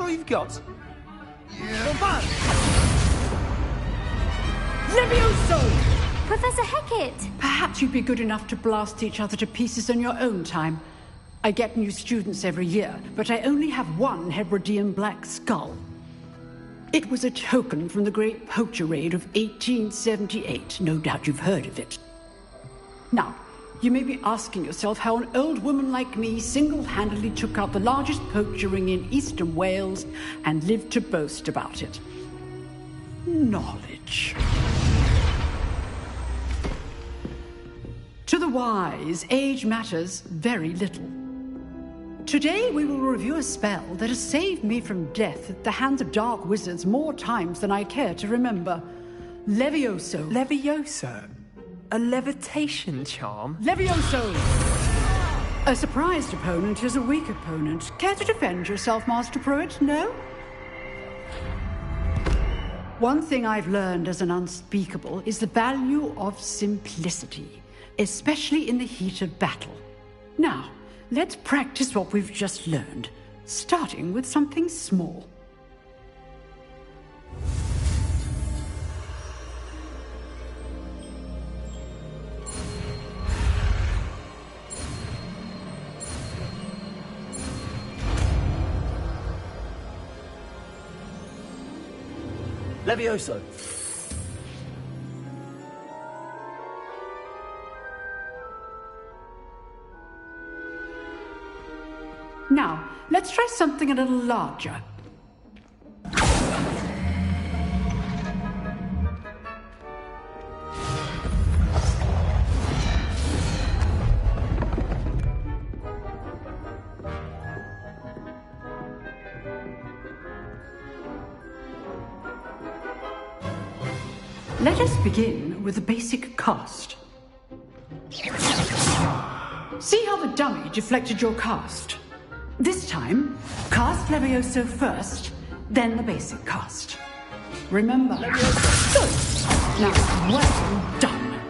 all you've got? Fun! Levioso! Professor Hecat! Perhaps you'd be good enough to blast each other to pieces on your own time. I get new students every year, but I only have one Hebridean black skull. It was a token from the Great Poacher Raid of 1878. No doubt you've heard of it. Now, you may be asking yourself how an old woman like me single-handedly took out the largest poacher ring in eastern Wales and lived to boast about it. Knowledge. To the wise, age matters very little. Today we will review a spell that has saved me from death at the hands of dark wizards more times than I care to remember. Levioso. Levioso? A levitation charm? Levioso! A surprised opponent is a weak opponent. Care to defend yourself, Master Pruitt? No? One thing I've learned as an unspeakable is the value of simplicity, especially in the heat of battle. Now, let's practice what we've just learned, starting with something small. Levioso. Now, let's try something a little larger. Let us begin with the basic cast. See how the dummy deflected your cast? This time, cast Levioso first, then the basic cast. Remember, Levioso. Good. Now, well done.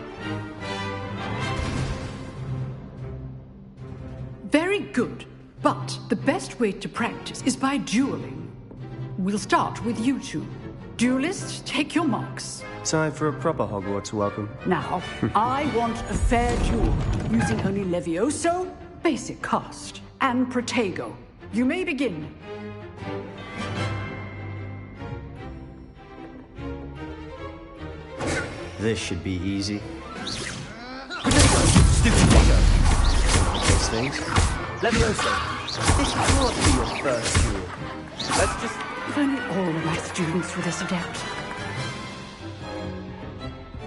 Very good, but the best way to practice is by dueling. We'll start with you two. Duelists, take your marks. Time for a proper Hogwarts welcome. Now, I want a fair duel, using only Levioso, basic cast, and Protego. You may begin. This should be easy. Stupid Protego. Those things. Levioso, this can't be your first duel. Let's just... If only all of my students were this adept.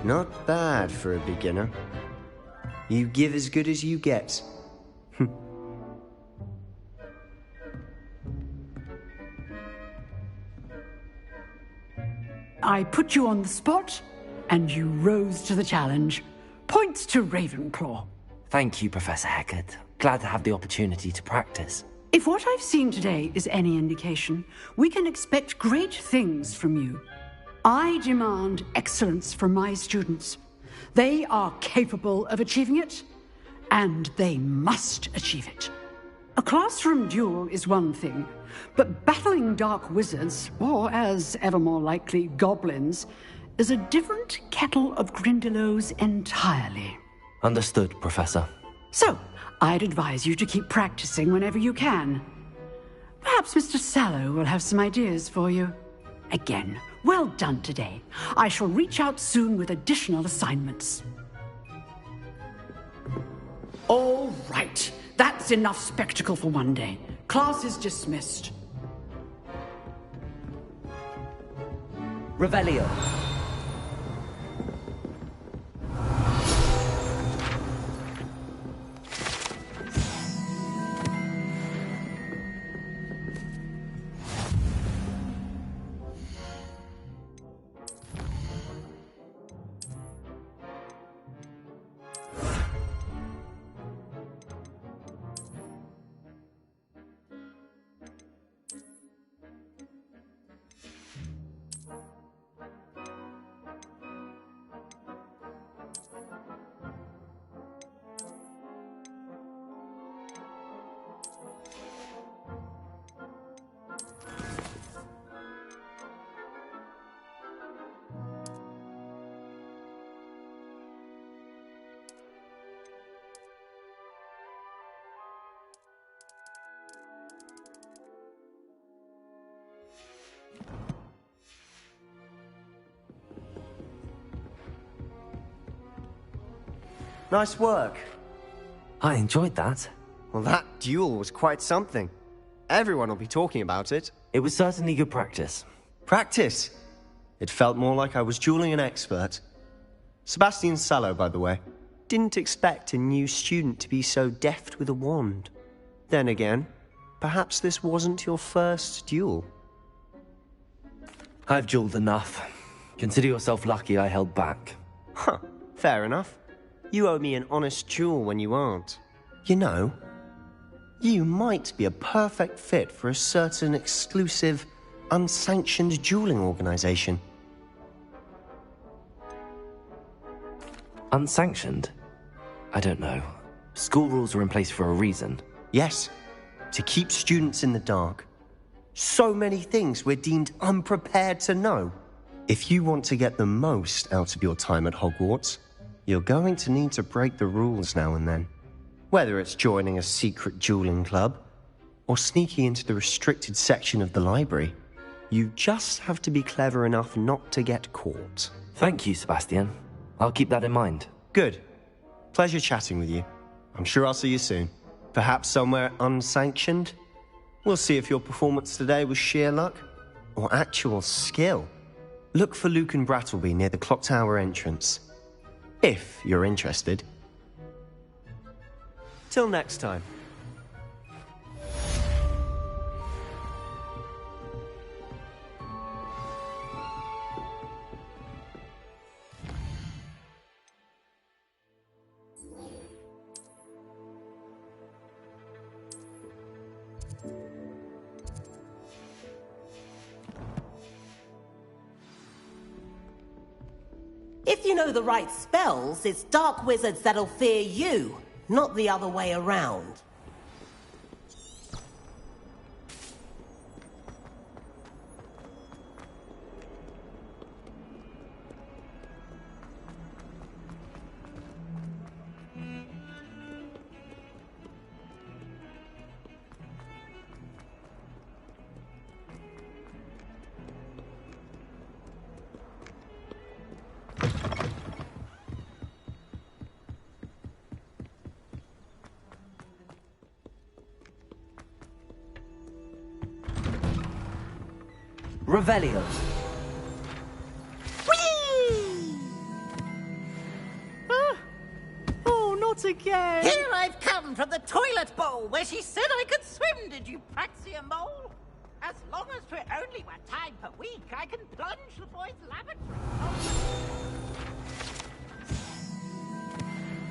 Not bad for a beginner. You give as good as you get. I put you on the spot, and you rose to the challenge. Points to Ravenclaw. Thank you, Professor Hecat. Glad to have the opportunity to practice. If what I've seen today is any indication, we can expect great things from you. I demand excellence from my students. They are capable of achieving it, and they must achieve it. A classroom duel is one thing, but battling dark wizards, or as ever more likely, goblins, is a different kettle of Grindylows entirely. Understood, Professor. So, I'd advise you to keep practicing whenever you can. Perhaps Mr. Sallow will have some ideas for you. Again, well done today. I shall reach out soon with additional assignments. All right. That's enough spectacle for one day. Class is dismissed. Revelio. Nice work. I enjoyed that. Well, that duel was quite something. Everyone will be talking about it. It was certainly good practice. Practice? It felt more like I was dueling an expert. Sebastian Sallow, by the way. Didn't expect a new student to be so deft with a wand. Then again, perhaps this wasn't your first duel. I've dueled enough. Consider yourself lucky I held back. Huh, fair enough. You owe me an honest duel when you aren't. You know, you might be a perfect fit for a certain exclusive, unsanctioned dueling organization. Unsanctioned? I don't know. School rules are in place for a reason. Yes, to keep students in the dark. So many things we're deemed unprepared to know. If you want to get the most out of your time at Hogwarts, you're going to need to break the rules now and then. Whether it's joining a secret dueling club, or sneaking into the restricted section of the library, you just have to be clever enough not to get caught. Thank you, Sebastian. I'll keep that in mind. Good. Pleasure chatting with you. I'm sure I'll see you soon. Perhaps somewhere unsanctioned? We'll see if your performance today was sheer luck, or actual skill. Look for Luke and Brattleby near the clock tower entrance. If you're interested. Till next time. If you know the right spells, it's dark wizards that'll fear you, not the other way around. Revelio. Oh, not again! Here I've come from the toilet bowl where she said I could swim, did you praxia mole? As long as for only 1 time per week, I can plunge the boy's lavatory.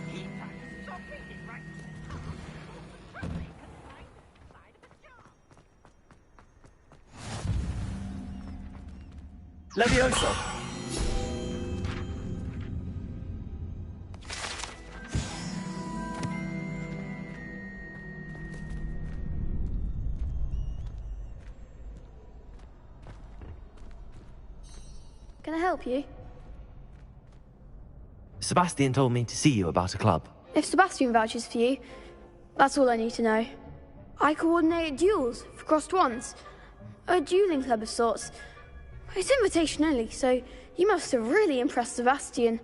He practices on reading right. Levioso. Can I help you? Sebastian told me to see you about a club. If Sebastian vouches for you, that's all I need to know. I coordinate duels for crossed wands. A dueling club of sorts. It's invitation only, so you must have really impressed Sebastian.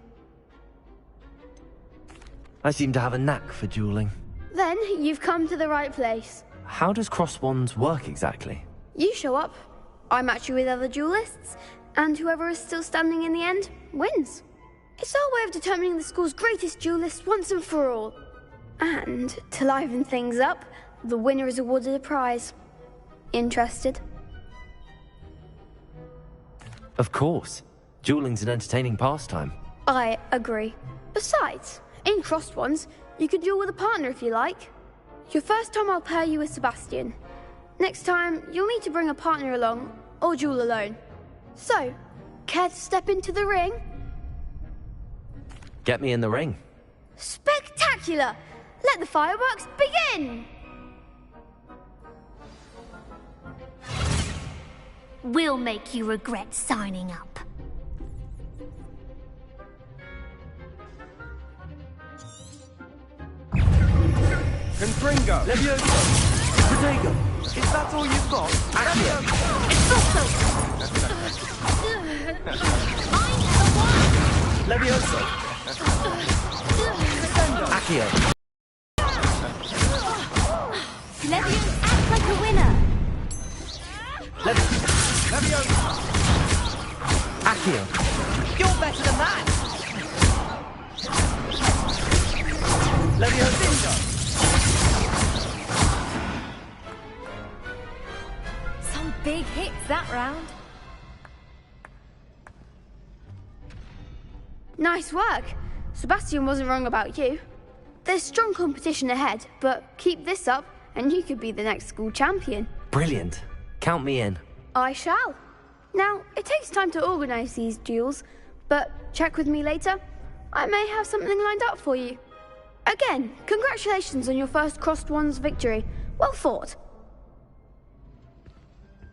I seem to have a knack for dueling. Then you've come to the right place. How does cross wands work exactly? You show up, I match you with other duelists, and whoever is still standing in the end wins. It's our way of determining the school's greatest duelist once and for all. And to liven things up, the winner is awarded a prize. Interested? Of course. Dueling's an entertaining pastime. I agree. Besides, in crossed ones, you can duel with a partner if you like. Your first time I'll pair you with Sebastian. Next time, you'll need to bring a partner along, or duel alone. So, care to step into the ring? Get me in the ring. Spectacular! Let the fireworks begin! We'll make you regret signing up. Confringo! Levioso. Protego. Is that all you've got? Accio. It's also... I'm the one! Levioso. Defend Accio! Leviosa, act like a winner! Leviosa! Accio! You're better than that! Leviosa! Some big hits that round. Nice work. Sebastian wasn't wrong about you. There's strong competition ahead, but keep this up and you could be the next school champion. Brilliant. Count me in. I shall. Now, it takes time to organise these duels, but check with me later. I may have something lined up for you. Again, congratulations on your first Crossed Wands victory. Well fought.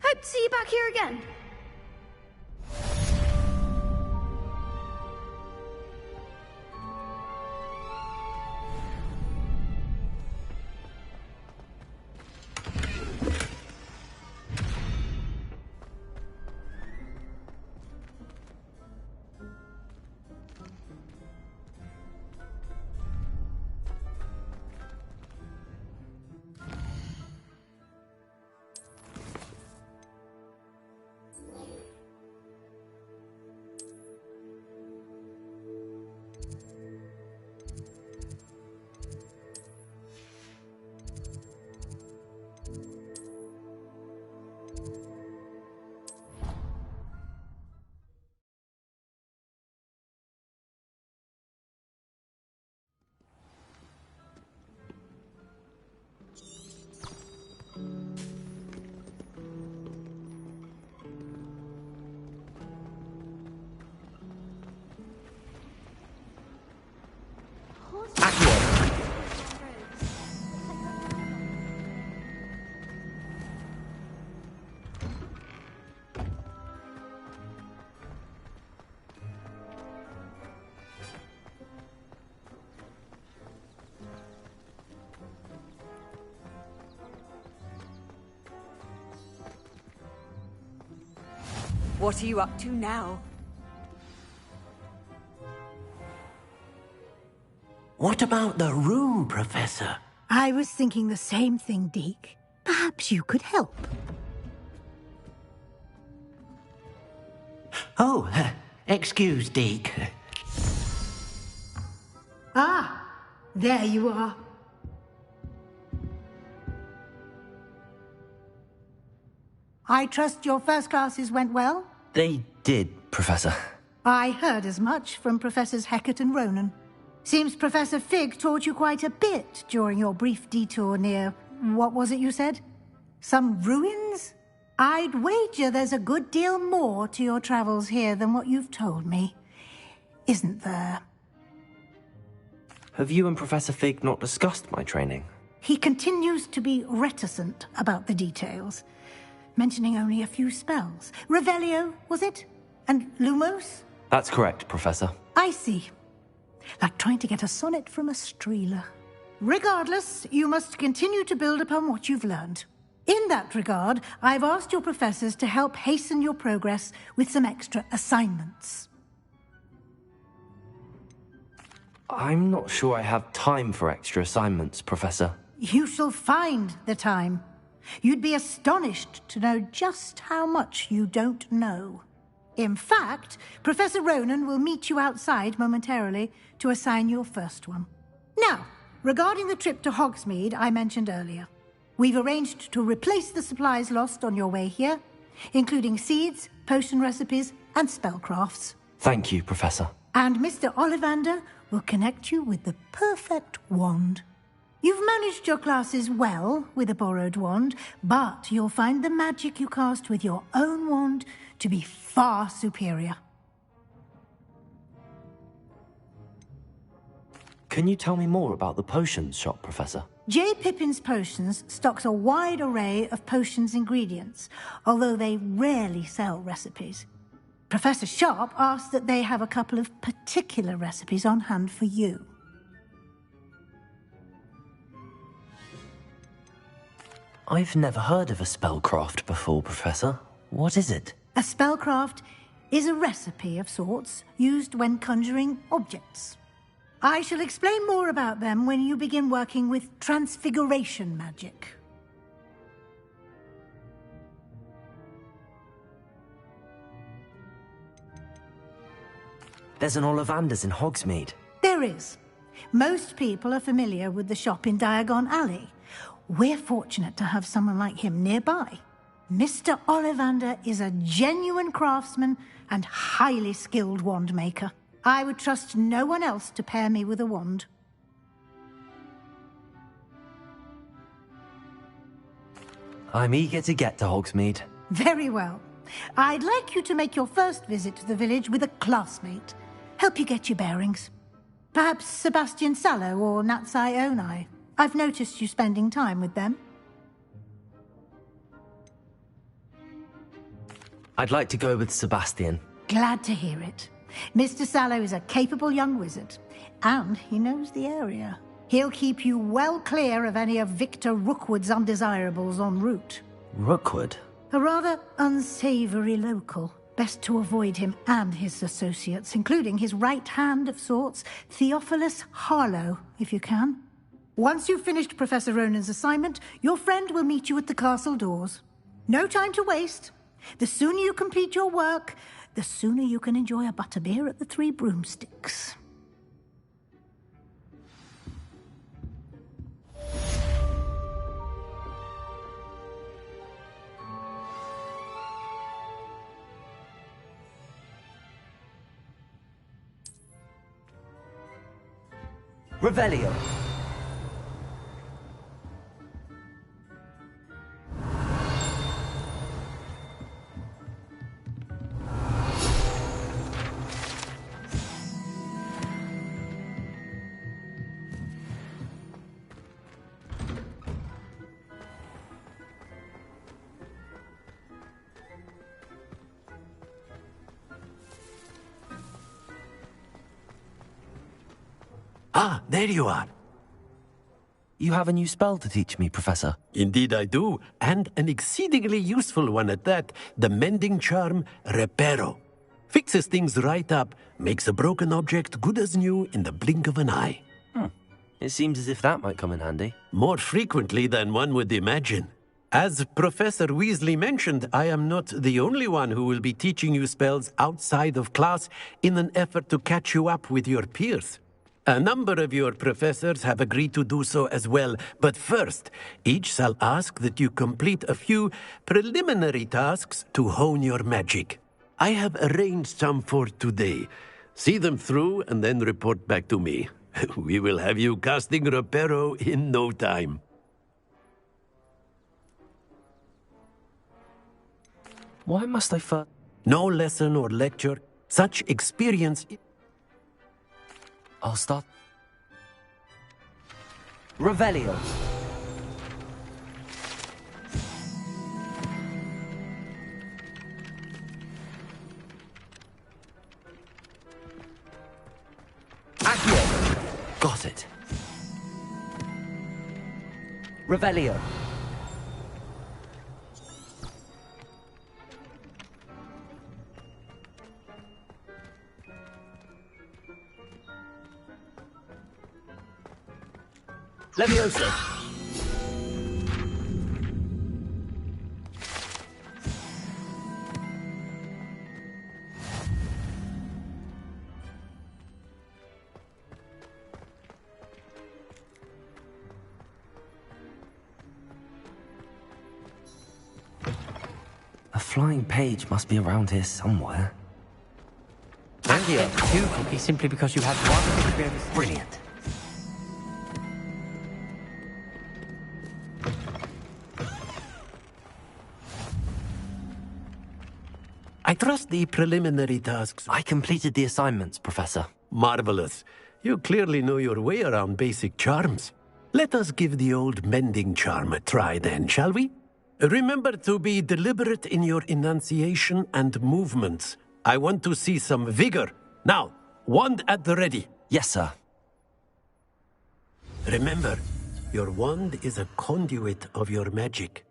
Hope to see you back here again. What are you up to now? What about the room, Professor? I was thinking the same thing, Deke. Perhaps you could help. Oh, excuse, Deke. Ah, there you are. I trust your first classes went well? They did, Professor. I heard as much from Professors Hecat and Ronan. Seems Professor Fig taught you quite a bit during your brief detour near... what was it you said? Some ruins? I'd wager there's a good deal more to your travels here than what you've told me. Isn't there? Have you and Professor Fig not discussed my training? He continues to be reticent about the details, mentioning only a few spells. Revelio, was it? And Lumos? That's correct, Professor. I see. Like trying to get a sonnet from a streeler. Regardless, you must continue to build upon what you've learned. In that regard, I've asked your professors to help hasten your progress with some extra assignments. I'm not sure I have time for extra assignments, Professor. You shall find the time. You'd be astonished to know just how much you don't know. In fact, Professor Ronan will meet you outside momentarily to assign your first one. Now, regarding the trip to Hogsmeade I mentioned earlier, we've arranged to replace the supplies lost on your way here, including seeds, potion recipes, and spellcrafts. Thank you, Professor. And Mr. Ollivander will connect you with the perfect wand. You've managed your classes well with a borrowed wand, but you'll find the magic you cast with your own wand to be far superior. Can you tell me more about the potions shop, Professor? J. Pippin's Potions stocks a wide array of potions ingredients, although they rarely sell recipes. Professor Sharp asked that they have a couple of particular recipes on hand for you. I've never heard of a spellcraft before, Professor. What is it? A spellcraft is a recipe of sorts used when conjuring objects. I shall explain more about them when you begin working with transfiguration magic. There's an Ollivander's in Hogsmeade. There is. Most people are familiar with the shop in Diagon Alley. We're fortunate to have someone like him nearby. Mr. Ollivander is a genuine craftsman and highly skilled wand maker. I would trust no one else to pair me with a wand. I'm eager to get to Hogsmeade. Very well. I'd like you to make your first visit to the village with a classmate. Help you get your bearings. Perhaps Sebastian Sallow or Natsai Onai. I've noticed you spending time with them. I'd like to go with Sebastian. Glad to hear it. Mr. Sallow is a capable young wizard, and he knows the area. He'll keep you well clear of any of Victor Rookwood's undesirables en route. Rookwood? A rather unsavory local. Best to avoid him and his associates, including his right hand of sorts, Theophilus Harlow, if you can. Once you've finished Professor Ronan's assignment, your friend will meet you at the castle doors. No time to waste. The sooner you complete your work, the sooner you can enjoy a butterbeer at the Three Broomsticks. Revelio. Ah, there you are. You have a new spell to teach me, Professor. Indeed I do, and an exceedingly useful one at that. The mending charm, Reparo. Fixes things right up, makes a broken object good as new in the blink of an eye. It seems as if that might come in handy. More frequently than one would imagine. As Professor Weasley mentioned, I am not the only one who will be teaching you spells outside of class in an effort to catch you up with your peers. A number of your professors have agreed to do so as well, but first, each shall ask that you complete a few preliminary tasks to hone your magic. I have arranged some for today. See them through and then report back to me. We will have you casting Reparo in no time. Why must I first? No lesson or lecture. Such experience... I'll start. Revelio. Accio. Got it. Revelio. Leviosa. A flying page must be around here somewhere. And you get 2 cookies simply because you had one experience. Brilliant. I trust the preliminary tasks. I completed the assignments, Professor. Marvelous. You clearly know your way around basic charms. Let us give the old mending charm a try then, shall we? Remember to be deliberate in your enunciation and movements. I want to see some vigor. Now, wand at the ready. Yes, sir. Remember, your wand is a conduit of your magic.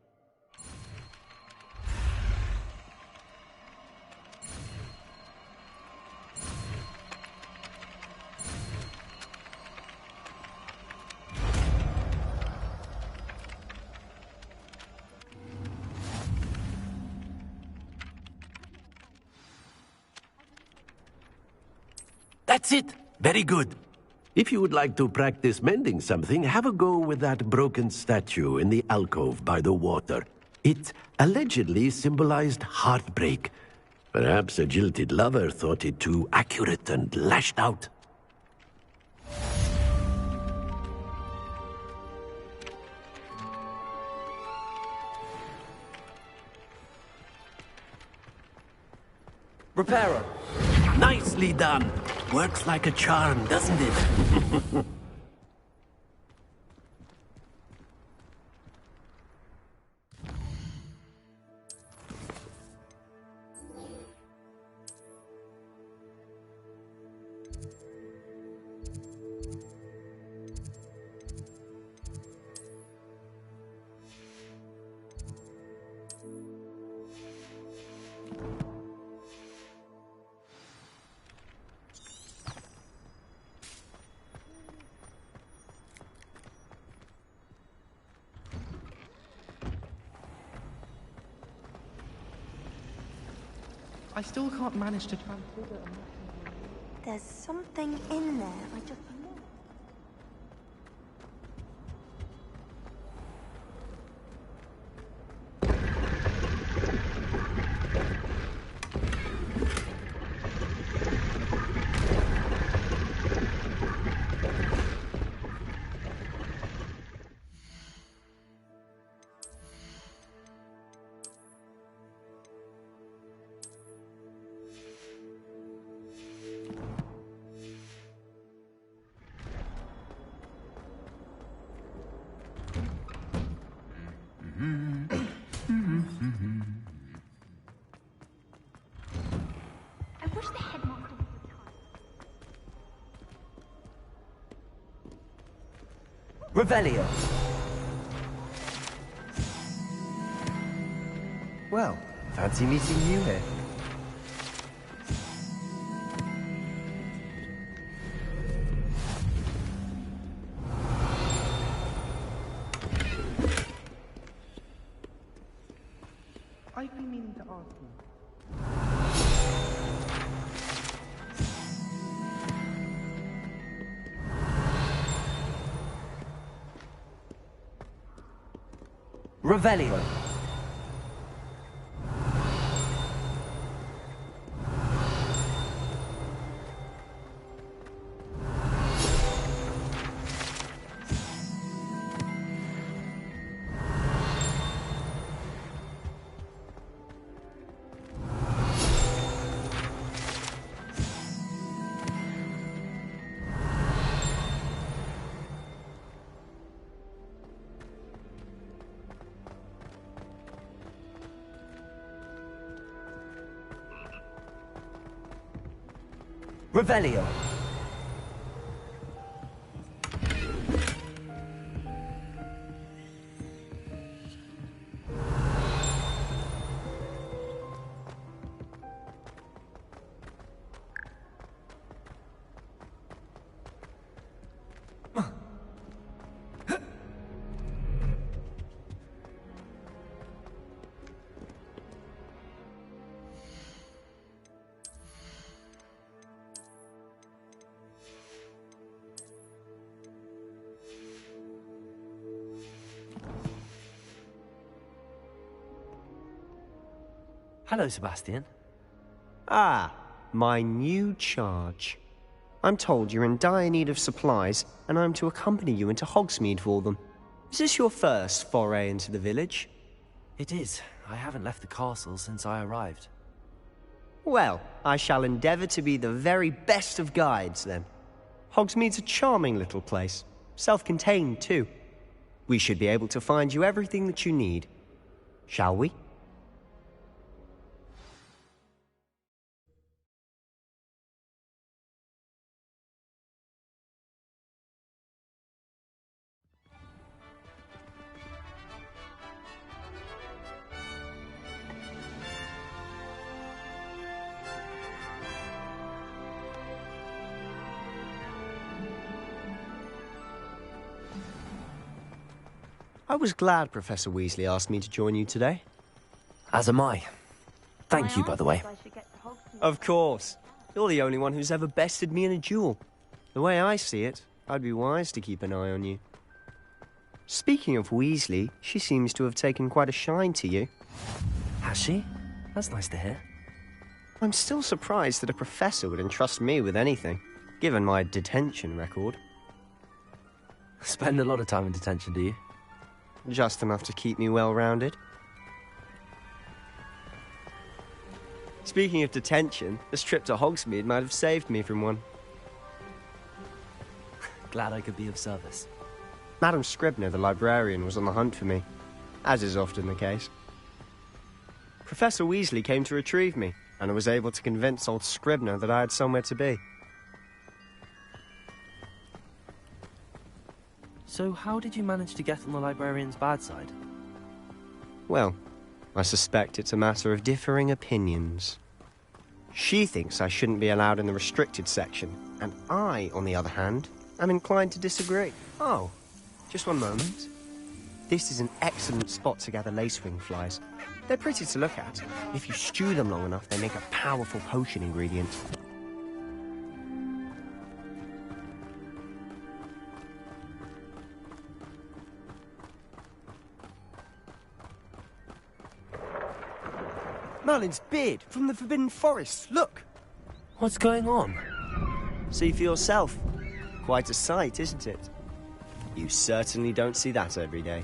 That's it. Very good. If you would like to practice mending something, have a go with that broken statue in the alcove by the water. It allegedly symbolized heartbreak. Perhaps a jilted lover thought it too accurate and lashed out. Reparo. Nicely done. Works like a charm, doesn't it? I still can't manage to transport it. There's something in there. I just know. Revelio. Well, fancy meeting you here. I've been meaning to ask you. Revelio. Revelio. Hello, Sebastian. Ah, my new charge. I'm told you're in dire need of supplies, and I'm to accompany you into Hogsmeade for them. Is this your first foray into the village? It is. I haven't left the castle since I arrived. Well, I shall endeavour to be the very best of guides, then. Hogsmeade's a charming little place. Self-contained, too. We should be able to find you everything that you need. Shall we? I was glad Professor Weasley asked me to join you today. As am I. Thank you, by the way. Of course. You're the only one who's ever bested me in a duel. The way I see it, I'd be wise to keep an eye on you. Speaking of Weasley, she seems to have taken quite a shine to you. Has she? That's nice to hear. I'm still surprised that a professor would entrust me with anything, given my detention record. Spend a lot of time in detention, do you? Just enough to keep me well-rounded. Speaking of detention, this trip to Hogsmeade might have saved me from one. Glad I could be of service. Madam Scribner, the librarian, was on the hunt for me, as is often the case. Professor Weasley came to retrieve me, and I was able to convince old Scribner that I had somewhere to be. So how did you manage to get on the librarian's bad side? Well, I suspect it's a matter of differing opinions. She thinks I shouldn't be allowed in the restricted section, and I, on the other hand, am inclined to disagree. Oh, just one moment. This is an excellent spot to gather lacewing flies. They're pretty to look at. If you stew them long enough, they make a powerful potion ingredient. Merlin's beard from the Forbidden Forest. Look! What's going on? See for yourself. Quite a sight, isn't it? You certainly don't see that every day.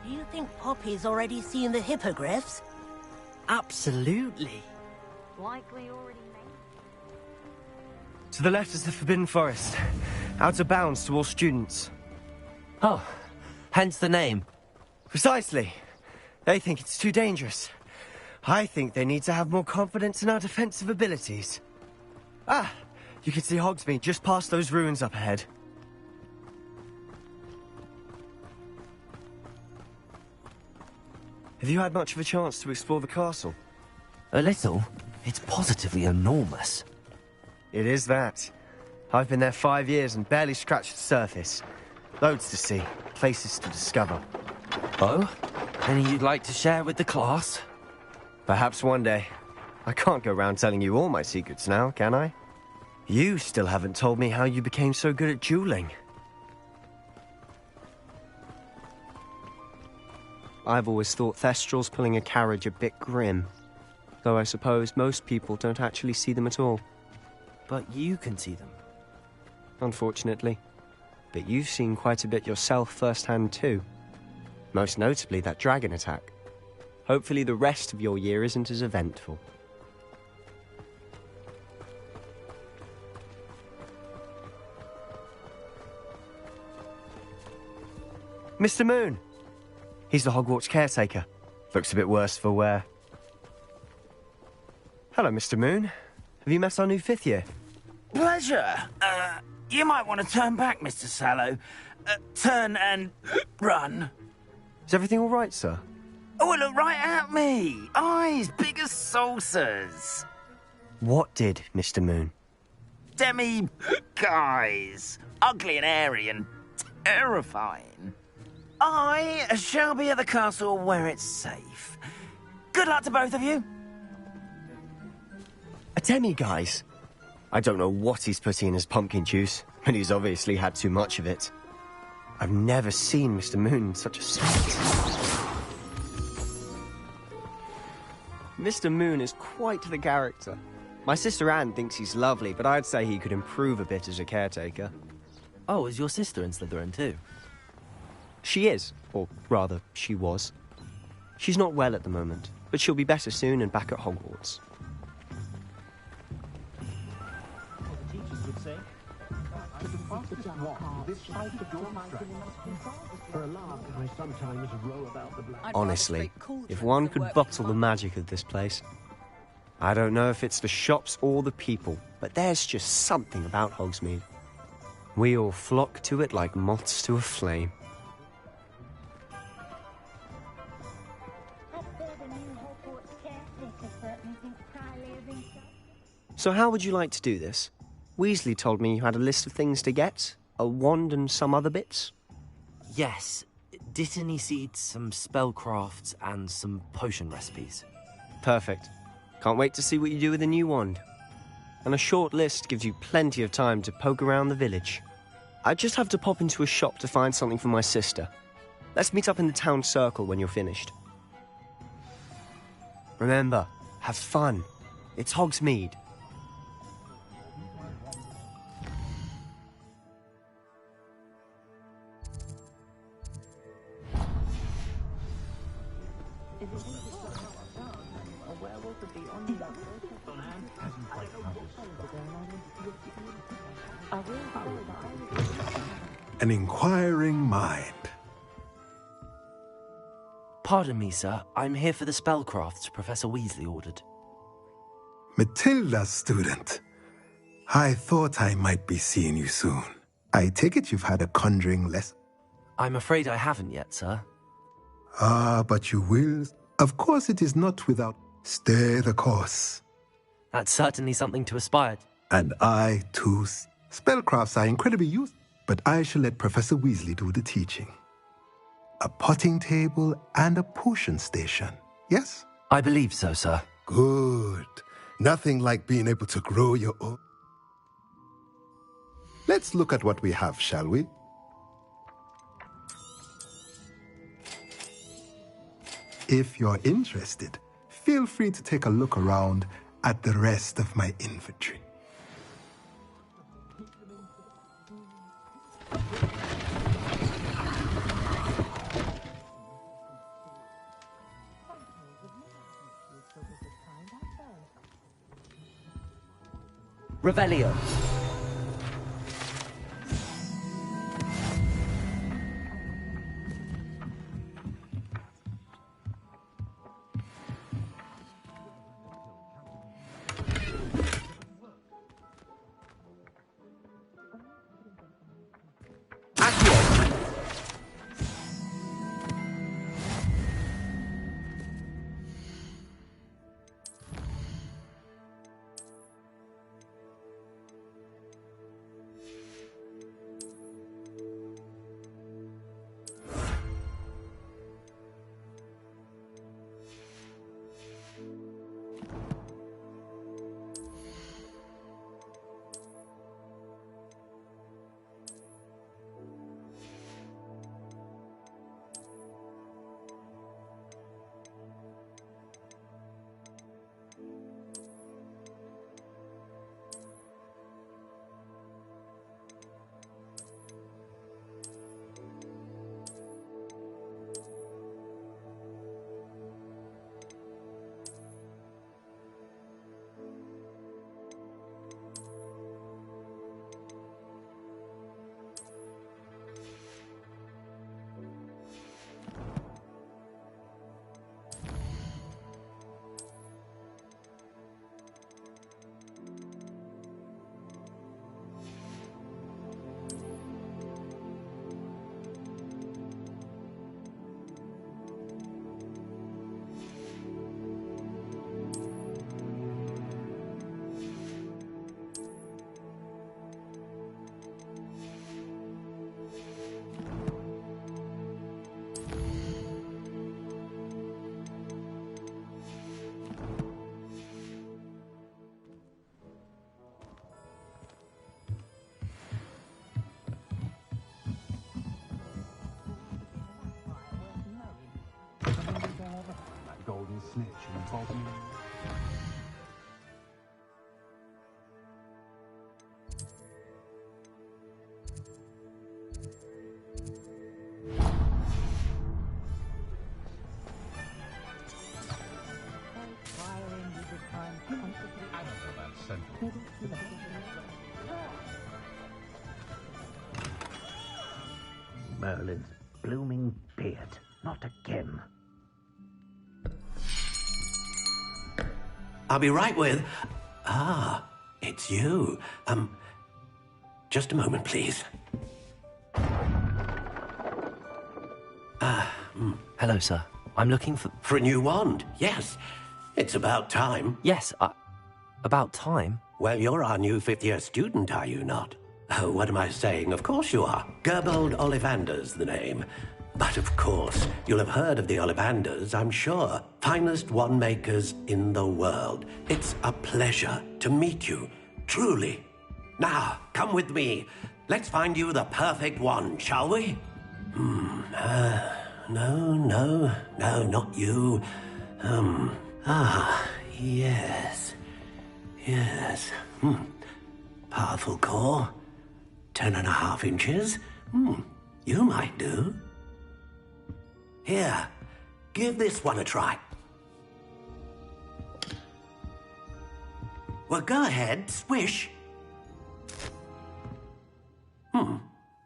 Do you think Poppy's already seen the hippogriffs? Absolutely. Likely already made. To the left is the Forbidden Forest. Out of bounds to all students. Oh, hence the name. Precisely. They think it's too dangerous. I think they need to have more confidence in our defensive abilities. Ah, you can see Hogsmeade just past those ruins up ahead. Have you had much of a chance to explore the castle? A little. It's positively enormous. It is that. I've been there 5 years and barely scratched the surface. Loads to see, places to discover. Oh? Any you'd like to share with the class? Perhaps one day. I can't go around telling you all my secrets now, can I? You still haven't told me how you became so good at dueling. I've always thought Thestrals pulling a carriage a bit grim. Though I suppose most people don't actually see them at all. But you can see them. Unfortunately. But you've seen quite a bit yourself firsthand too. Most notably that dragon attack. Hopefully the rest of your year isn't as eventful. Mr. Moon! He's the Hogwarts caretaker. Looks a bit worse for wear. Hello, Mr. Moon. Have you met our new 5th year? Pleasure. You might want to turn back, Mr. Sallow. Turn and run. Is everything all right, sir? Oh, look right at me. Eyes big as saucers. What did, Mr. Moon? Guys. Ugly and airy and terrifying. I shall be at the castle where it's safe. Good luck to both of you. A demi-guise? I don't know what he's putting in his pumpkin juice, but he's obviously had too much of it. I've never seen Mr. Moon in such a state. Mr. Moon is quite the character. My sister Anne thinks he's lovely, but I'd say he could improve a bit as a caretaker. Oh, is your sister in Slytherin too? She is, or rather, she was. She's not well at the moment, but she'll be better soon and back at Hogwarts. Honestly, if one could bottle the magic of this place. I don't know if it's the shops or the people, but there's just something about Hogsmeade. We all flock to it like moths to a flame. So how would you like to do this? Weasley told me you had a list of things to get. A wand and some other bits. Yes. Dittany seeds, some spellcrafts, and some potion recipes. Perfect. Can't wait to see what you do with the new wand. and a short list gives you plenty of time to poke around the village. I just have to pop into a shop to find something for my sister. Let's meet up in the town circle when you're finished. Remember, have fun. It's Hogsmeade. An inquiring mind. Pardon me, sir. I'm here for the spellcrafts Professor Weasley ordered. Matilda's student. I thought I might be seeing you soon. I take it you've had a conjuring lesson? I'm afraid I haven't yet, sir. Ah, but you will. Of course it is not without. Stay the course. That's certainly something to aspire to. And I, too. Spellcrafts are incredibly useful, but I shall let Professor Weasley do the teaching. A potting table and a potion station, yes? I believe so, sir. Good. Nothing like being able to grow your own. Let's look at what we have, shall we? If you're interested, feel free to take a look around at the rest of my inventory. Revelio. Golden snitch and bottom. Merlin's blooming beard. Not again. I'll be right with... Ah, it's you. Just a moment, please. Hello, sir. I'm looking for... For a new wand, yes. It's about time. Yes, about time? Well, you're our new fifth-year student, are you not? Oh, what am I saying? Of course you are. Gerbold Ollivander's the name. But of course, you'll have heard of the Ollivanders, I'm sure. Finest wand makers in the world. It's a pleasure to meet you. truly. Now, come with me. Let's find you the perfect wand, shall we? No, not you. Yes. Powerful core. 10.5 inches. You might do. Here, give this one a try. Well, go ahead, swish.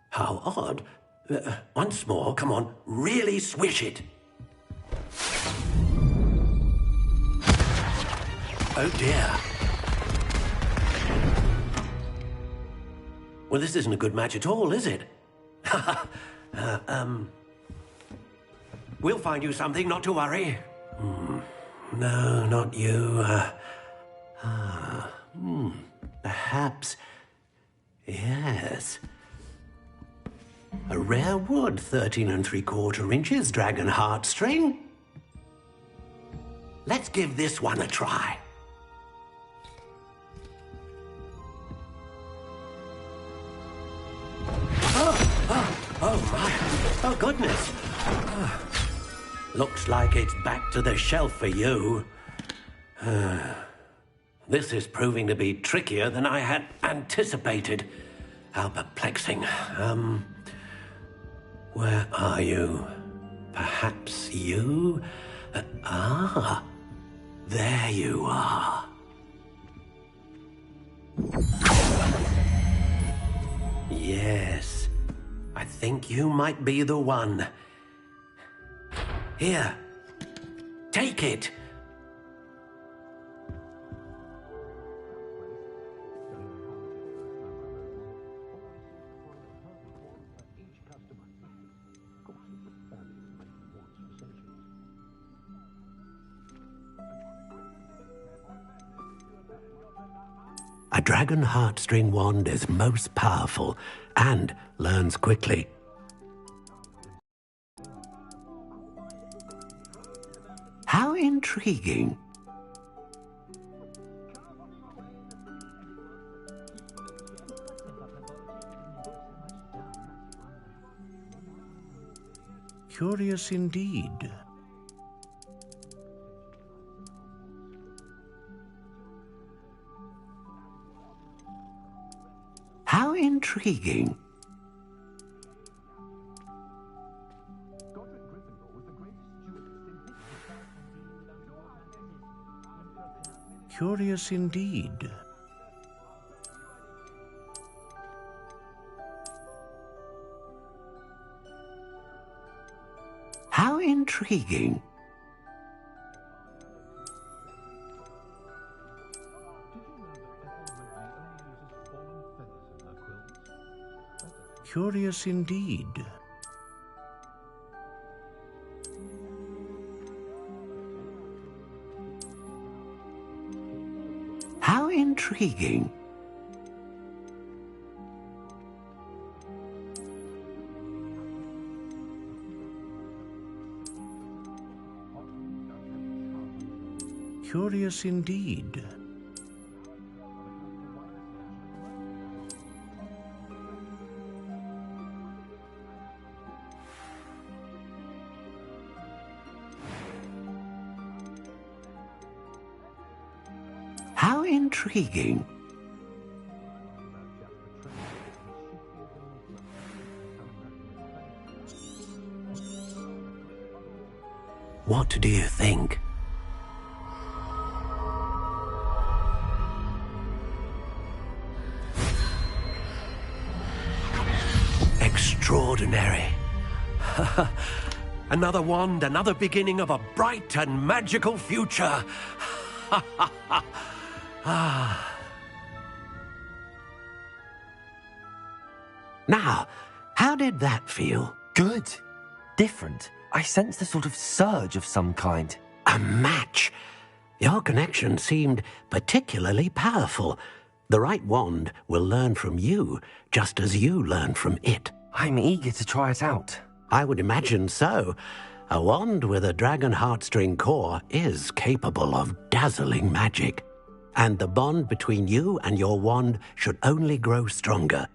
How odd. Once more, come on, really swish it. Oh dear. Well, this isn't a good match at all, is it? We'll find you something, not to worry. No, not you. Perhaps. Yes. A rare wood, 13 3/4 inches, dragon heartstring. Let's give this one a try. Oh my. Oh, goodness. Looks like it's back to the shelf for you. This is proving to be trickier than I had anticipated. How perplexing. Where are you? Perhaps you? There you are. Yes, I think you might be the one. Here, take it. A dragon heartstring wand is most powerful and learns quickly. How intriguing. Curious indeed. How intriguing. Curious indeed. How intriguing. Curious indeed. How intriguing. Curious indeed. How intriguing. What do you think? Extraordinary. Another wand, another beginning of a bright and magical future. Now, how did that feel? Good. Different. I sensed a sort of surge of some kind. A match. Your connection seemed particularly powerful. The right wand will learn from you, just as you learn from it. I'm eager to try it out. I would imagine so. A wand with a dragon heartstring core is capable of dazzling magic. And the bond between you and your wand should only grow stronger.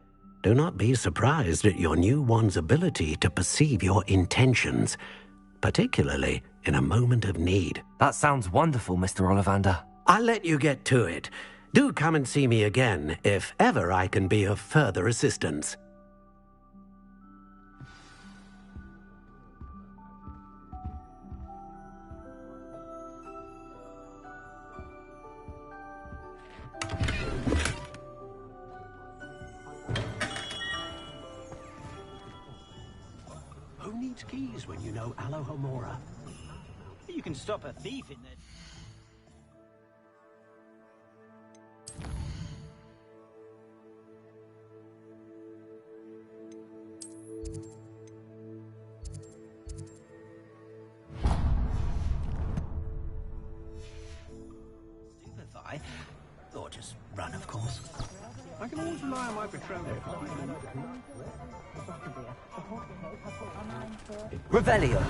Do not be surprised at your new wand's ability to perceive your intentions, particularly in a moment of need. That sounds wonderful, Mr. Ollivander. I'll let you get to it. Do come and see me again if ever I can be of further assistance. Who needs keys when you know Alohomora? You can stop a thief in there. Stupefy? Or just run, of course. I can always rely on my Patronus. Revelio.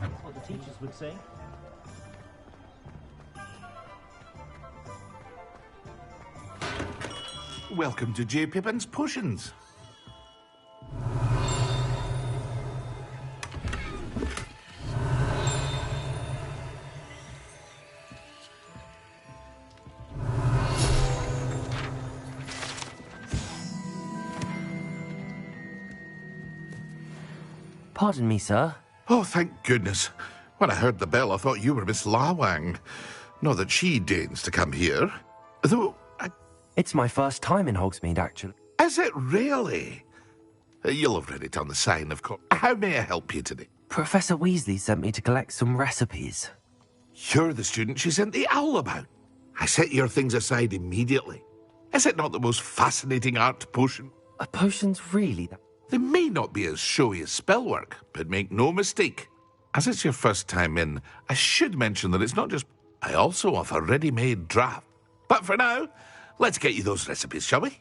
That's what the teachers would say. Welcome to J. Pippin's Potions. Pardon me, sir. Oh, thank goodness. When I heard the bell, I thought you were Miss Lawang. Not that she deigns to come here. Though, It's my first time in Hogsmeade, actually. Is it really? You'll have read it on the sign, of course. How may I help you today? Professor Weasley sent me to collect some recipes. You're the student she sent the owl about. I set your things aside immediately. Is it not the most fascinating art potion? Are potions really that? They may not be as showy as spellwork, but make no mistake. As it's your first time in, I should mention that it's not just... I also offer ready-made draft. But for now, let's get you those recipes, shall we?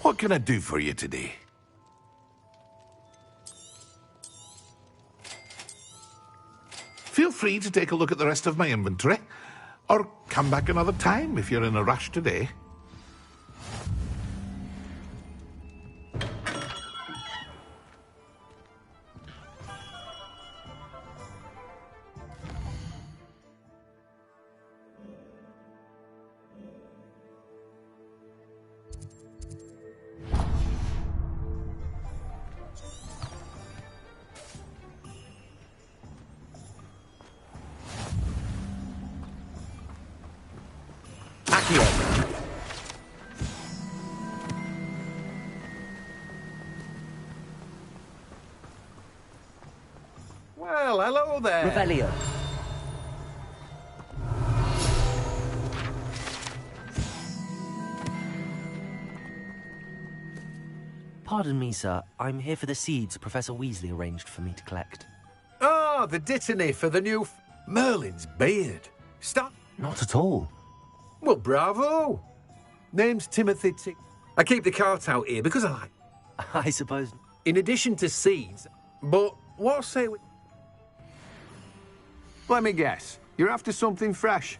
What can I do for you today? Feel free to take a look at the rest of my inventory, or come back another time if you're in a rush today. Well, hello there. Revelio. Pardon me, sir. I'm here for the seeds Professor Weasley arranged for me to collect. Oh, the dittany for the new... Merlin's beard. Stop. Not at all. Well, bravo. Name's Timothy T. I keep the cart out here because I like... I suppose... In addition to seeds, but what say we... Let me guess. You're after something fresh.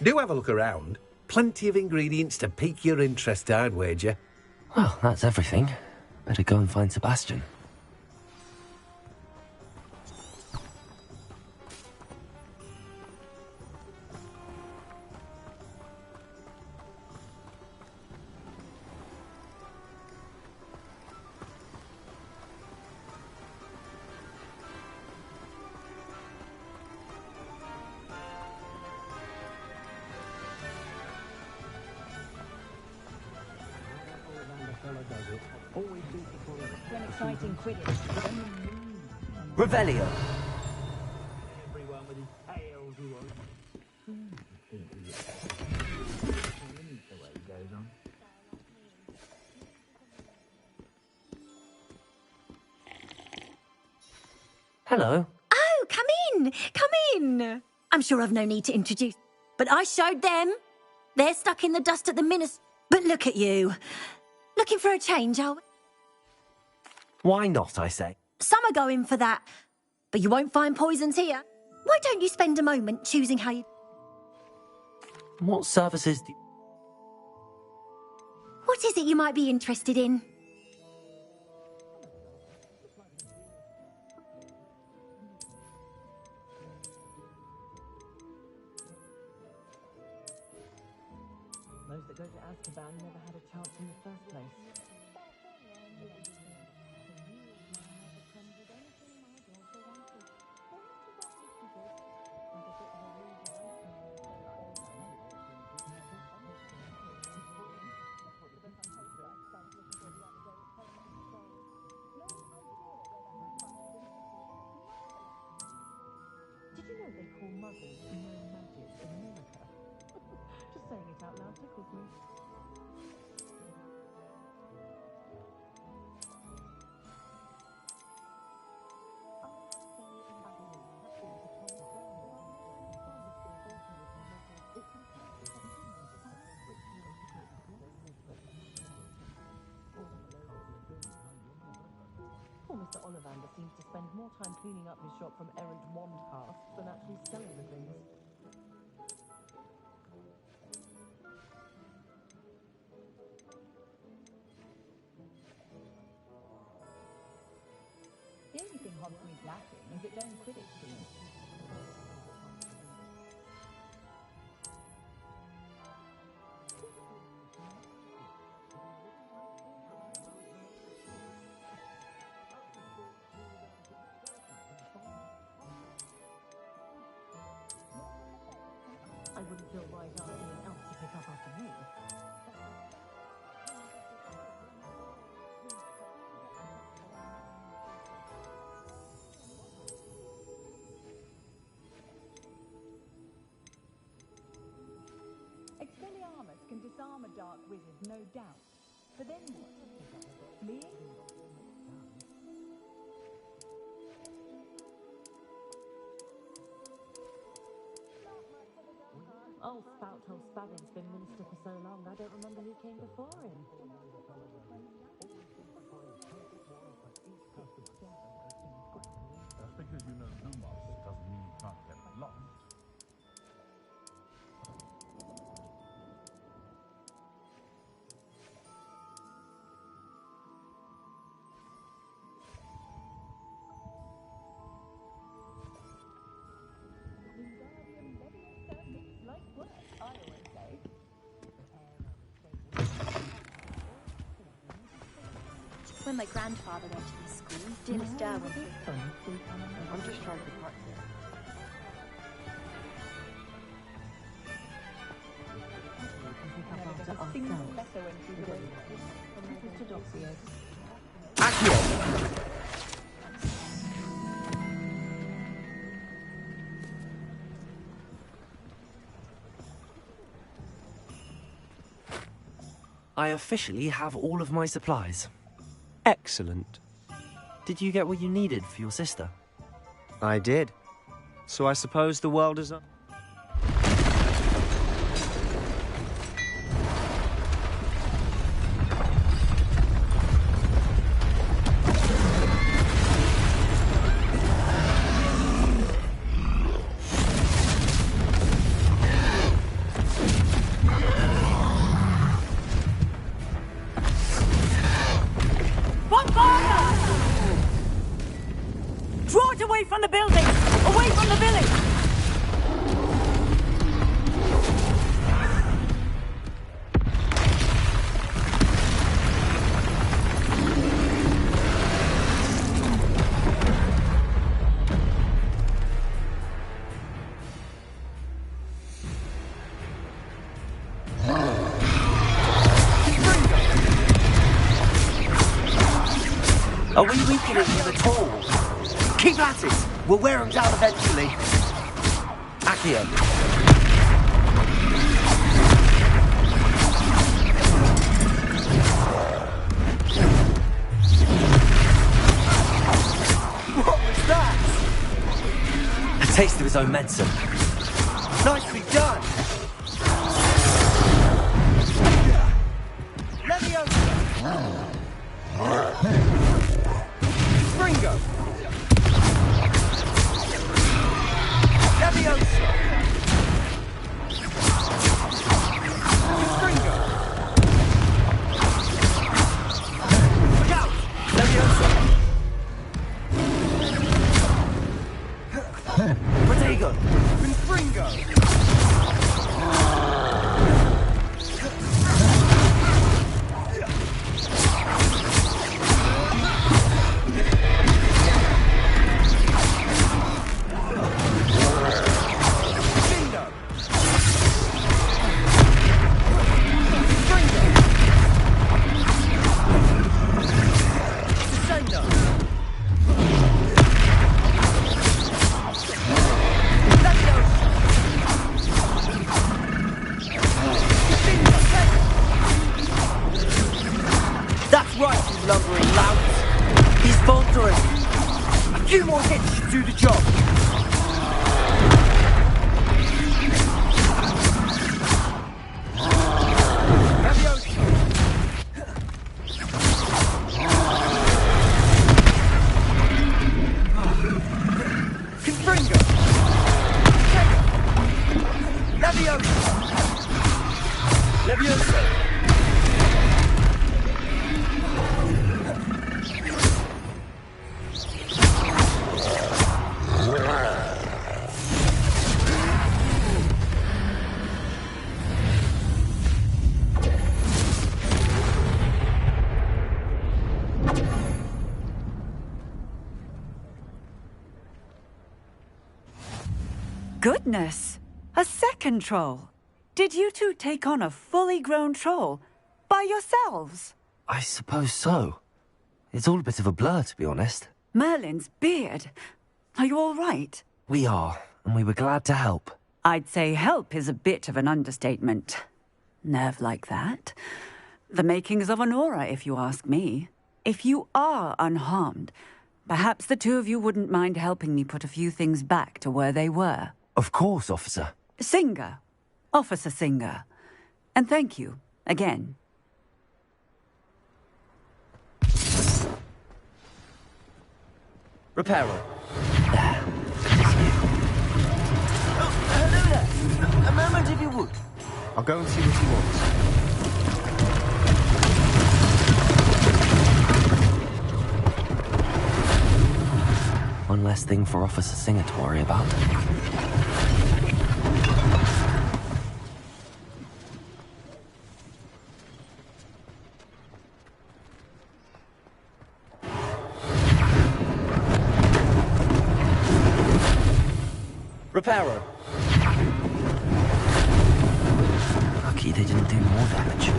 Do have a look around. Plenty of ingredients to pique your interest, I'd wager. Well, that's everything. Better go and find Sebastian. Revelio. Hello. Oh, come in. Come in. I'm sure I've no need to introduce, but I showed them. They're stuck in the dust at the minute. But look at you. Look Looking for a change, are we? Why not, I say? Some are going for that, but you won't find poisons here. Why don't you spend a moment choosing how you... What services do you... What is it you might be interested in? Those that go to Azkaban never had a chance in the first place. Did you know they call muggles no magic in America? Just saying it out loud tickles me. Poor Mr. Ollivander seems to spend more time cleaning up his shop from errant wand casts than actually selling the things. The only thing Hogsmeade's lacking is its own Quidditch team. I wouldn't feel right asking an elf to pick up after me. Expelliarmus can disarm a dark wizard, no doubt. But then what? Fleeing? Old Spout-hole Spavin's been minister for so long, I don't remember who came before him. Just because you know Lumos doesn't mean you can't get lost. When my grandfather went to this school, Dearest Darwin... I'm just trying to practice. I officially have all of my supplies. Excellent. Did you get what you needed for your sister? I did. So I suppose the world is... Draw it away from the building! Away from the village! Are we weakening him at all? Keep at it! We'll wear him down eventually. Accio. What was that? A taste of his own medicine. Nicely done! Let me over! under us. A few more hits should do the job. Goodness! A second troll! Did you two take on a fully grown troll? By yourselves? I suppose so. It's all a bit of a blur, to be honest. Merlin's beard. Are you all right? We are, and we were glad to help. I'd say help is a bit of an understatement. Nerve like that. The makings of an aura, if you ask me. If you are unharmed, perhaps the two of you wouldn't mind helping me put a few things back to where they were. Of course, officer. Singer. Officer Singer. And thank you, again. Reparo. Oh, hello there. A moment if you would. I'll go and see what he wants. One less thing for Officer Singer to worry about. Reparo. Lucky they didn't do more damage.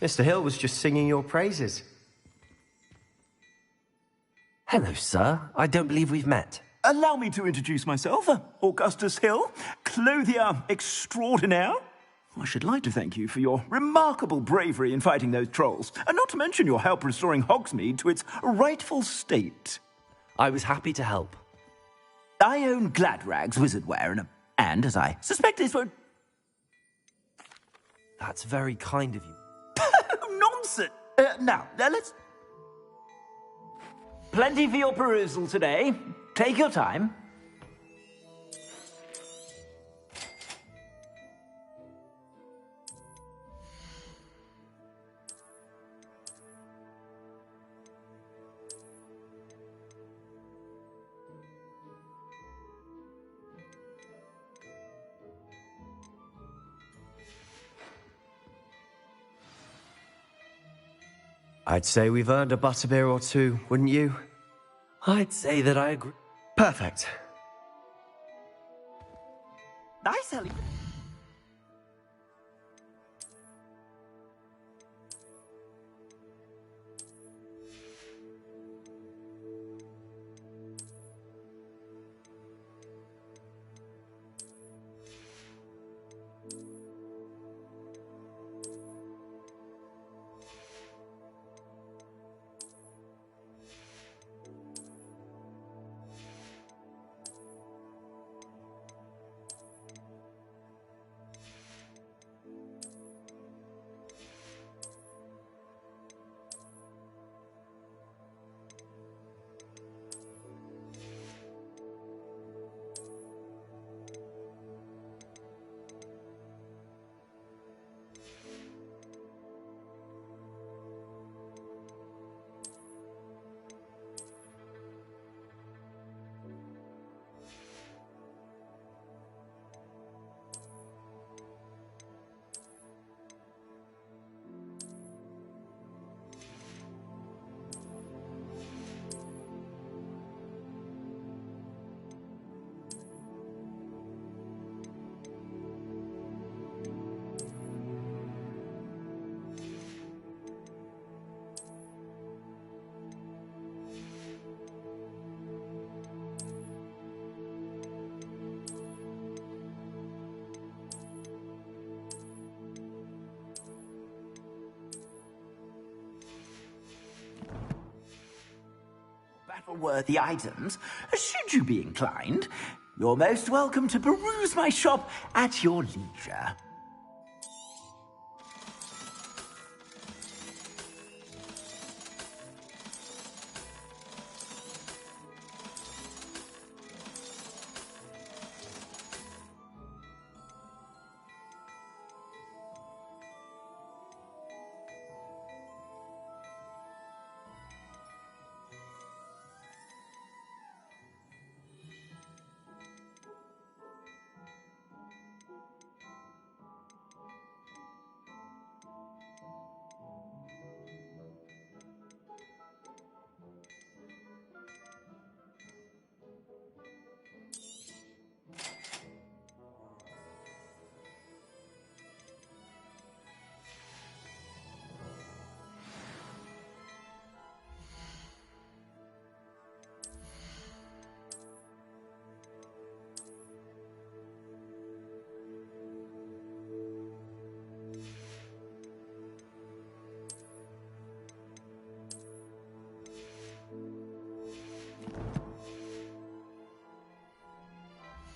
Mr. Hill was just singing your praises. Hello, sir. I don't believe we've met. Allow me to introduce myself, Augustus Hill, clothier extraordinaire. I should like to thank you for your remarkable bravery in fighting those trolls, and not to mention your help restoring Hogsmeade to its rightful state. I was happy to help. I own Gladrag's wizardwear, and as I suspect this won't... That's very kind of you. Nonsense! Now, let's... Plenty for your perusal today. Take your time. I'd say we've earned a butterbeer or two, wouldn't you? I'd say that I agree. Perfect. Nice, Ellie. travel-worthy items, should you be inclined, you're most welcome to peruse my shop at your leisure.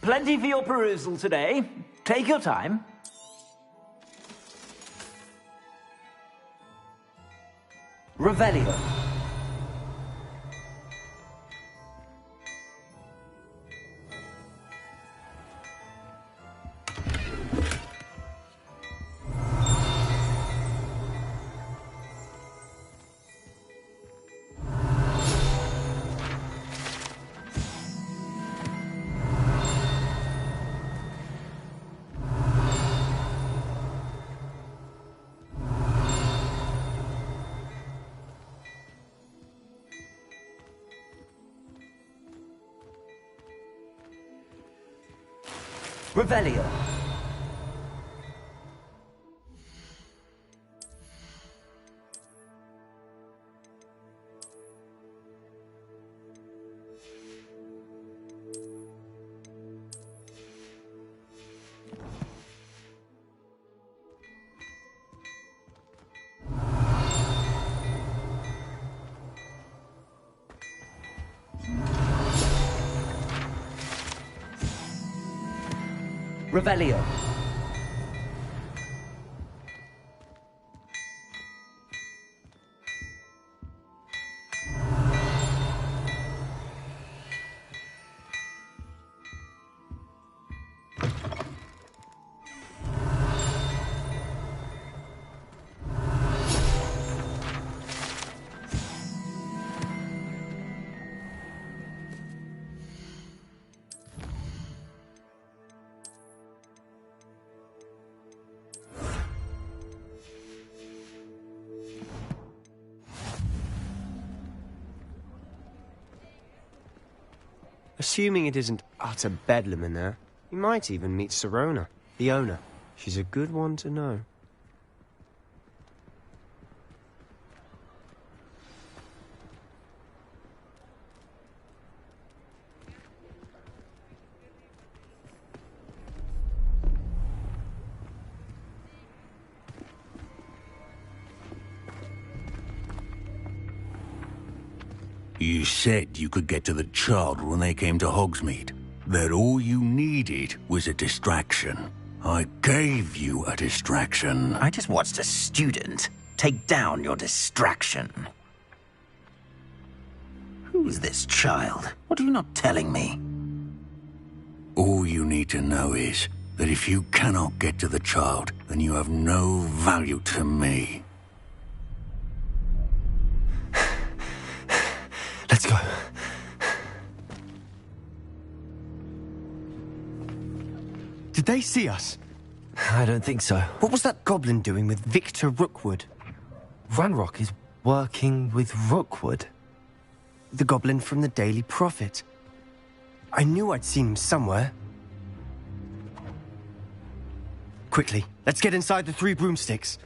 Plenty for your perusal today. Take your time. Revelio. Revelio. Revelio. Assuming it isn't utter bedlam in there, you might even meet Sirona, the owner. She's a good one to know. You said you could get to the child when they came to Hogsmeade. That all you needed was a distraction. I gave you a distraction. I just watched a student take down your distraction. Who's this child? What are you not telling me? All you need to know is that if you cannot get to the child, then you have no value to me. Let's go. Did they see us? I don't think so. What was that goblin doing with Victor Rookwood? Ranrock is working with Rookwood. The goblin from the Daily Prophet. I knew I'd seen him somewhere. Quickly, let's get inside the 3 broomsticks.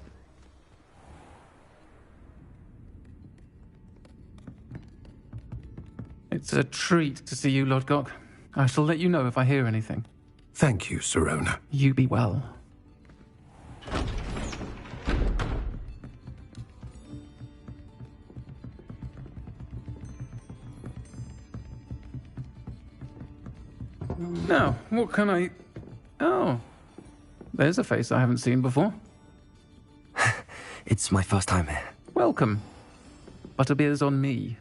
It's a treat to see you, Lodgok. I shall let you know if I hear anything. Thank you, Sirona. You be well. Now, what can I... Oh, there's a face I haven't seen before. It's my first time here. Welcome. Butterbeer's on me.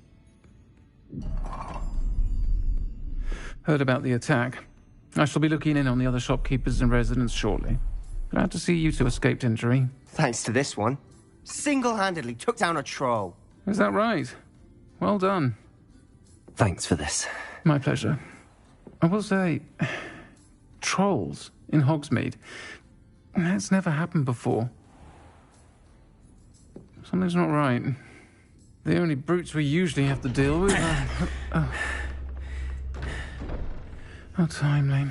Heard about the attack. I shall be looking in on the other shopkeepers and residents shortly. Glad to see you two escaped injury. Thanks to this one. Single-handedly took down a troll. Is that right? Well done. Thanks for this. My pleasure. I will say, trolls in Hogsmeade. That's never happened before. Something's not right. The only brutes we usually have to deal with are... How timely.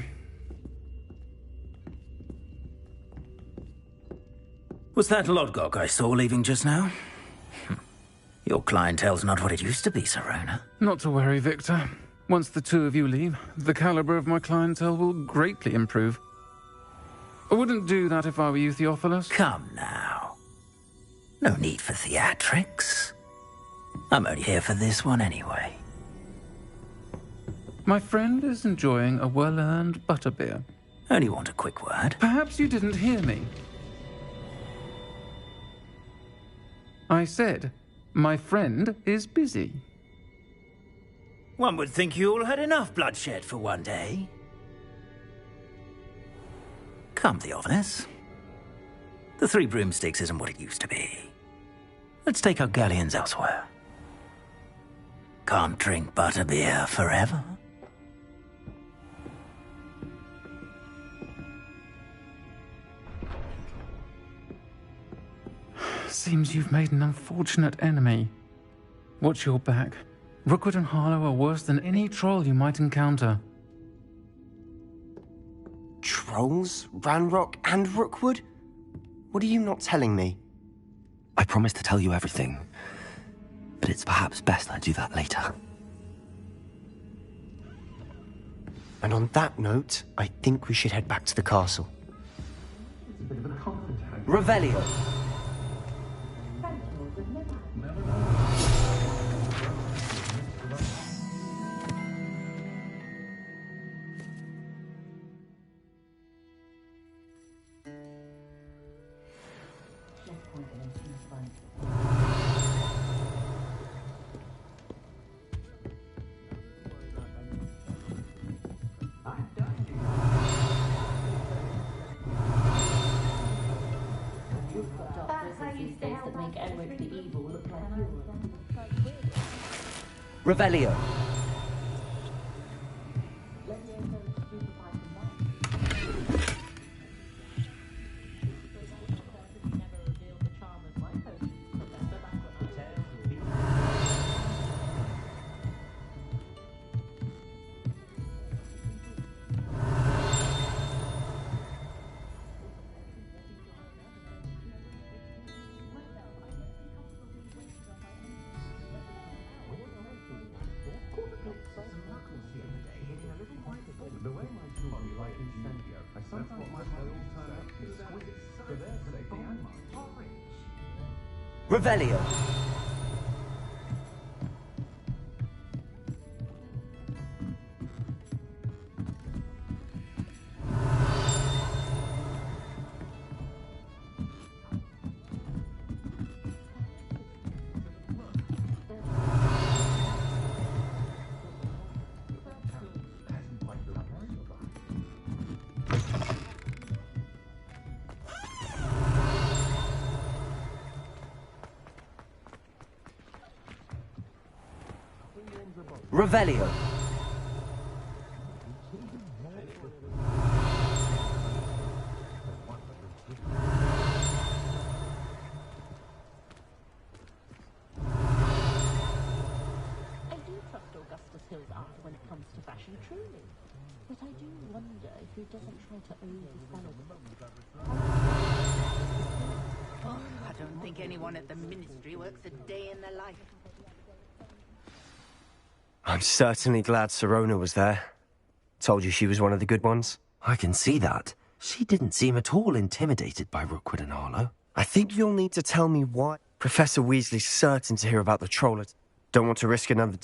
Was that Lodgok I saw leaving just now? Your clientele's not what it used to be, Sirona. Not to worry, Victor. Once the two of you leave, the caliber of my clientele will greatly improve. I wouldn't do that if I were you, Theophilus. Come now. No need for theatrics. I'm only here for this one anyway. My friend is enjoying a well-earned butterbeer. Only want a quick word. Perhaps you didn't hear me. I said, my friend is busy. One would think you all had enough bloodshed for one day. Come, Theophilus. The Three Broomsticks isn't what it used to be. Let's take our galleons elsewhere. Can't drink butterbeer forever. Seems you've made an unfortunate enemy. Watch your back. Rookwood and Harlow are worse than any troll you might encounter. Trolls? Ranrock and Rookwood? What are you not telling me? I promised to tell you everything, but it's perhaps best I do that later. And on that note, I think we should head back to the castle. Revelio. Revelio. Revelio. Revelio. I do trust Augustus Hill's eye when it comes to fashion, truly. But I do wonder if he doesn't try to oversell Oh, I don't think anyone at the Ministry works a day in their life. I'm certainly glad Sirona was there. Told you she was one of the good ones. I can see that. She didn't seem at all intimidated by Rookwood and Harlow. I think you'll need to tell me why. Professor Weasley's certain to hear about the troll. Don't want to risk another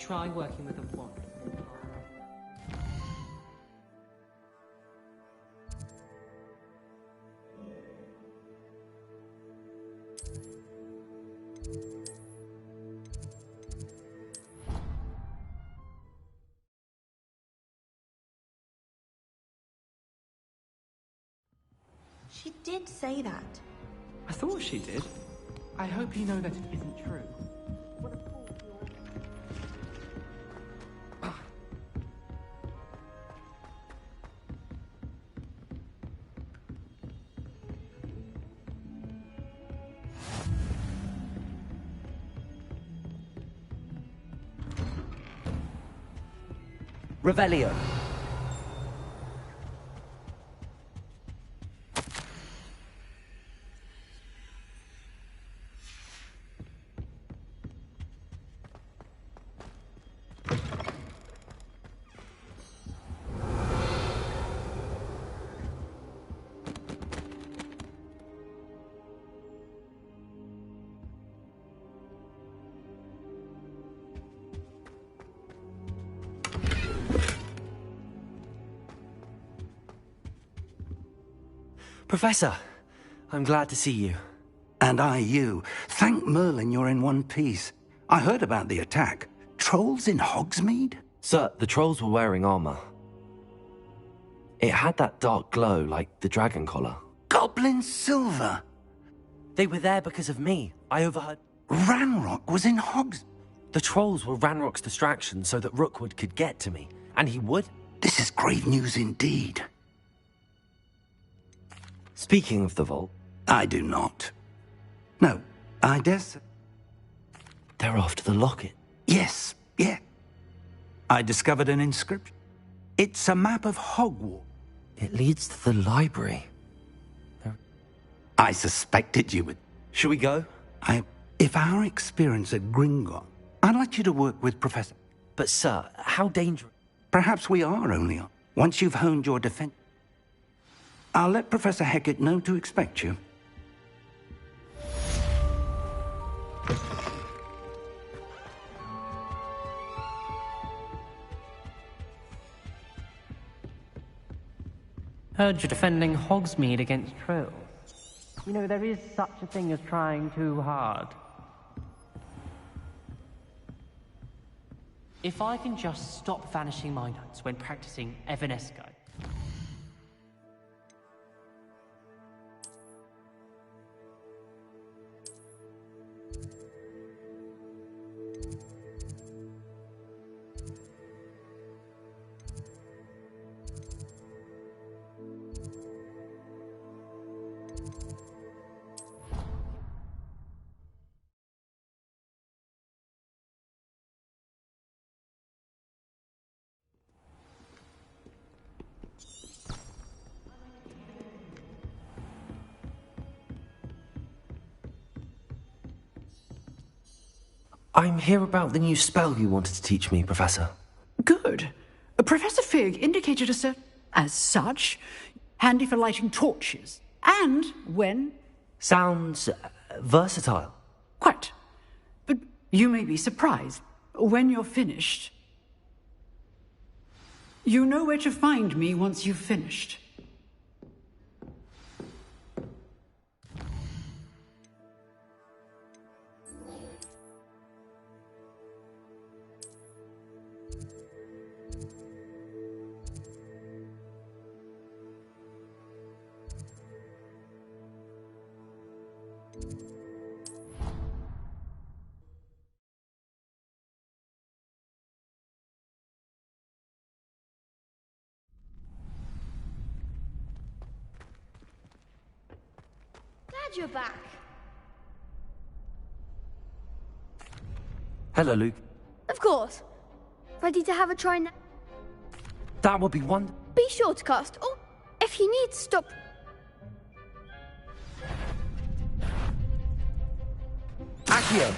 Try working with a wand. She did say that. I thought she did. I hope you know that it isn't true. Revelio. Professor, I'm glad to see you. And I you. Thank Merlin you're in one piece. I heard about the attack. Trolls in Hogsmeade? Sir, the trolls were wearing armor. It had that dark glow like the dragon collar. Goblin silver? They were there because of me. I overheard... Ranrock was in Hogs... The trolls were Ranrock's distraction so that Rookwood could get to me. And he would. This is grave news indeed. Speaking of the vault... I do not. No, I guess... They're after the locket. Yes, yeah. I discovered an inscription. It's a map of Hogwarts. It leads to the library. I suspected you would... Shall we go? If our experience at Gringotts... I'd like you to work with Professor... But sir, how dangerous... Perhaps we are only on. Once you've honed your defense... I'll let Professor Hecat know to expect you. Heard you're defending Hogsmeade against trolls. You know, there is such a thing as trying too hard. If I can just stop vanishing my notes when practicing Evanesco. I'm here about the new spell you wanted to teach me, Professor. Good. Professor Fig indicated a certain... As such, handy for lighting torches. And when... Sounds versatile. Quite. But you may be surprised. When you're finished... You know where to find me once you've finished. Glad you're back. Hello, Luke. Of course. Ready to have a try now? That would be wonderful. Be sure to cast. Oh, if you need to stop... Accio!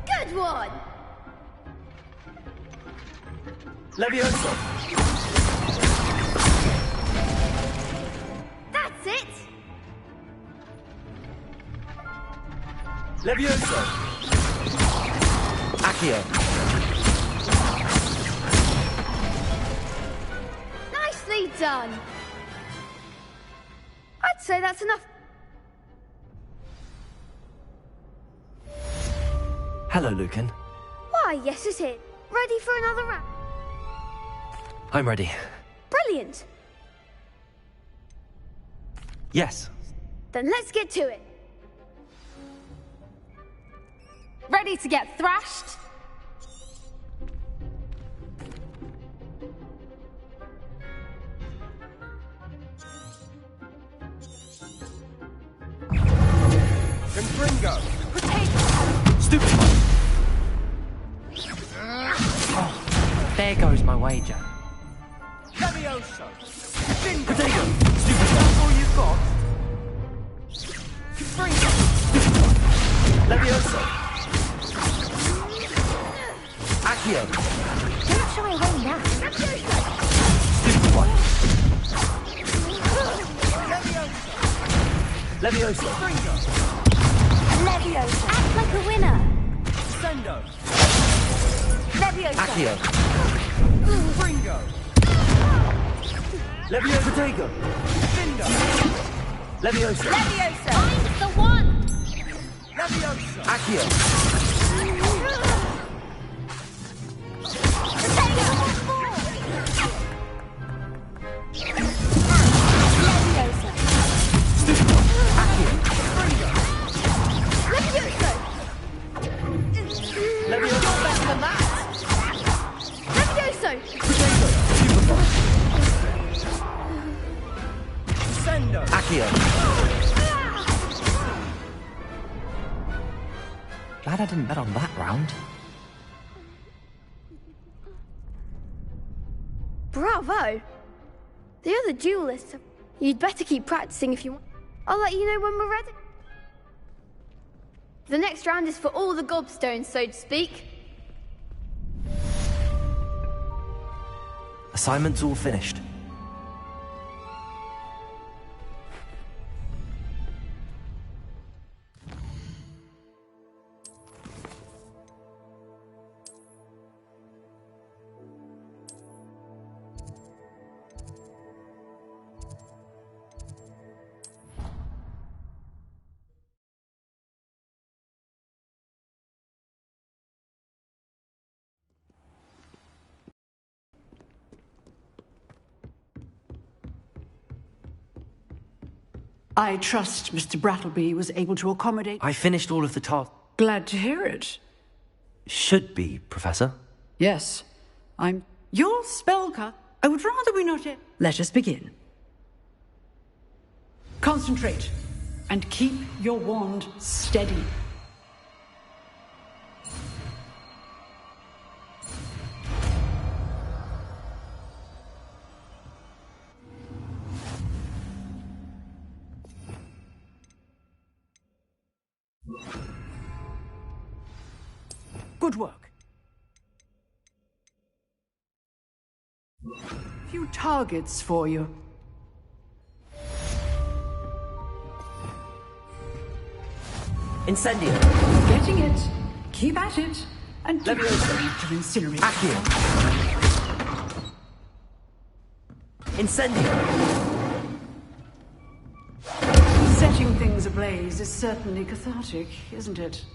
Good one! Leviosa! That's it! Levioso! Accio! Nicely done! I'd say that's enough. Hello, Lucan. Why, yes, it's it. Ready for another round? I'm ready. Brilliant. Yes. Then let's get to it. Ready to get thrashed? Confringo! Stupid! Oh, there goes my wager. Levioso! Potato! Stupid! That's all you've got? Confringo! Levioso! Accio! Don't shy away now. Stupid one! Levioso! Leviosa. Act like a winner. Sendo! Leviosa. Accio! Confringo! Leviosa! Potato! Findo! Leviosa! Leviosa. Find the one. Levioso! Accio! Leviosa. Stupid one! Accio! Levioso! Leviosa! Better than that! Levioso! Potato! Stupid one! Sendo! Accio! Glad I didn't bet on that round. Bravo! The other duelists, you'd better keep practicing if you want. I'll let you know when we're ready. The next round is for all the gobstones, so to speak. Assignment's all finished. I trust Mr. Brattleby was able to accommodate. I finished all of the tasks. Glad to hear it. Should be, Professor. Yes, I'm your spellcast. I would rather we not yet. Let us begin. Concentrate and keep your wand steady. Good work. Few targets for you. Incendio. Getting it. Keep at it. And do Leviosa. to incinerate. Accio. Incendio. Setting things ablaze is certainly cathartic, isn't it?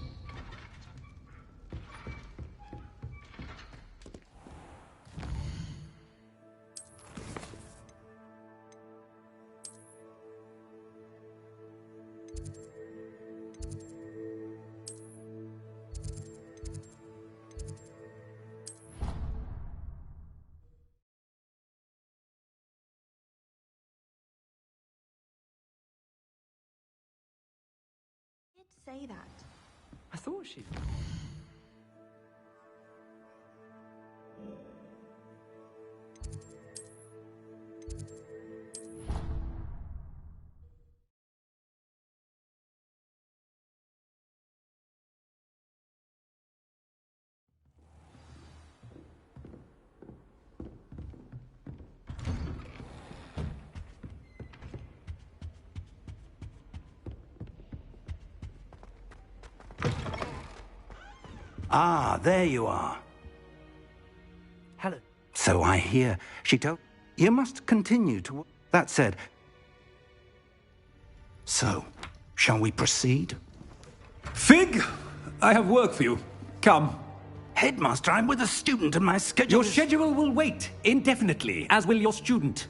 Say that. I thought she... Ah, there you are. Hello. So I hear. She told... You must continue to... That said... So, shall we proceed? Fig, I have work for you. Come. Headmaster, I'm with a student and my schedule... Your schedule will wait indefinitely, as will your student.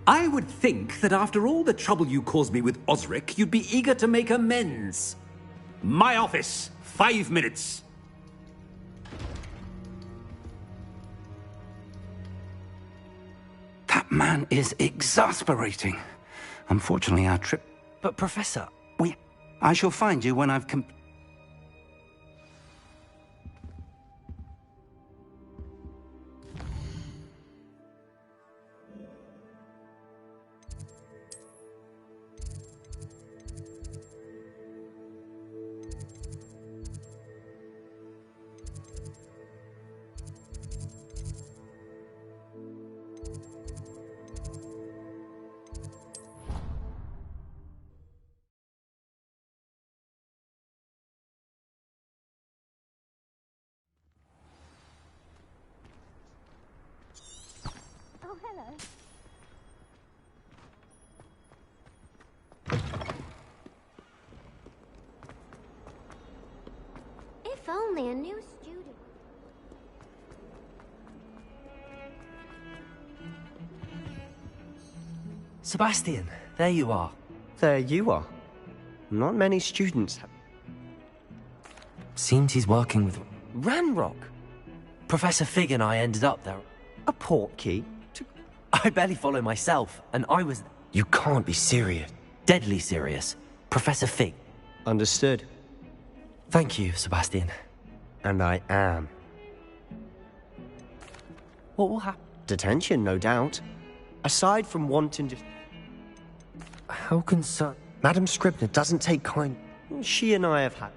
I would think that after all the trouble you caused me with Osric, you'd be eager to make amends. My office, 5 minutes. That man is exasperating. Unfortunately, our trip... But, Professor... I shall find you when I've Oh, hello. If only a new student. Sebastian, there you are. There you are. Not many students have... Seems he's working with Ranrock. Professor Fig and I ended up there. A portkey? I barely follow myself, and I was... You can't be serious. Deadly serious. Professor Fig. Understood. Thank you, Sebastian. And I am. What will happen? Detention, no doubt. Aside from wanting to... How can so... Madam Scribner doesn't take kind... She and I have had...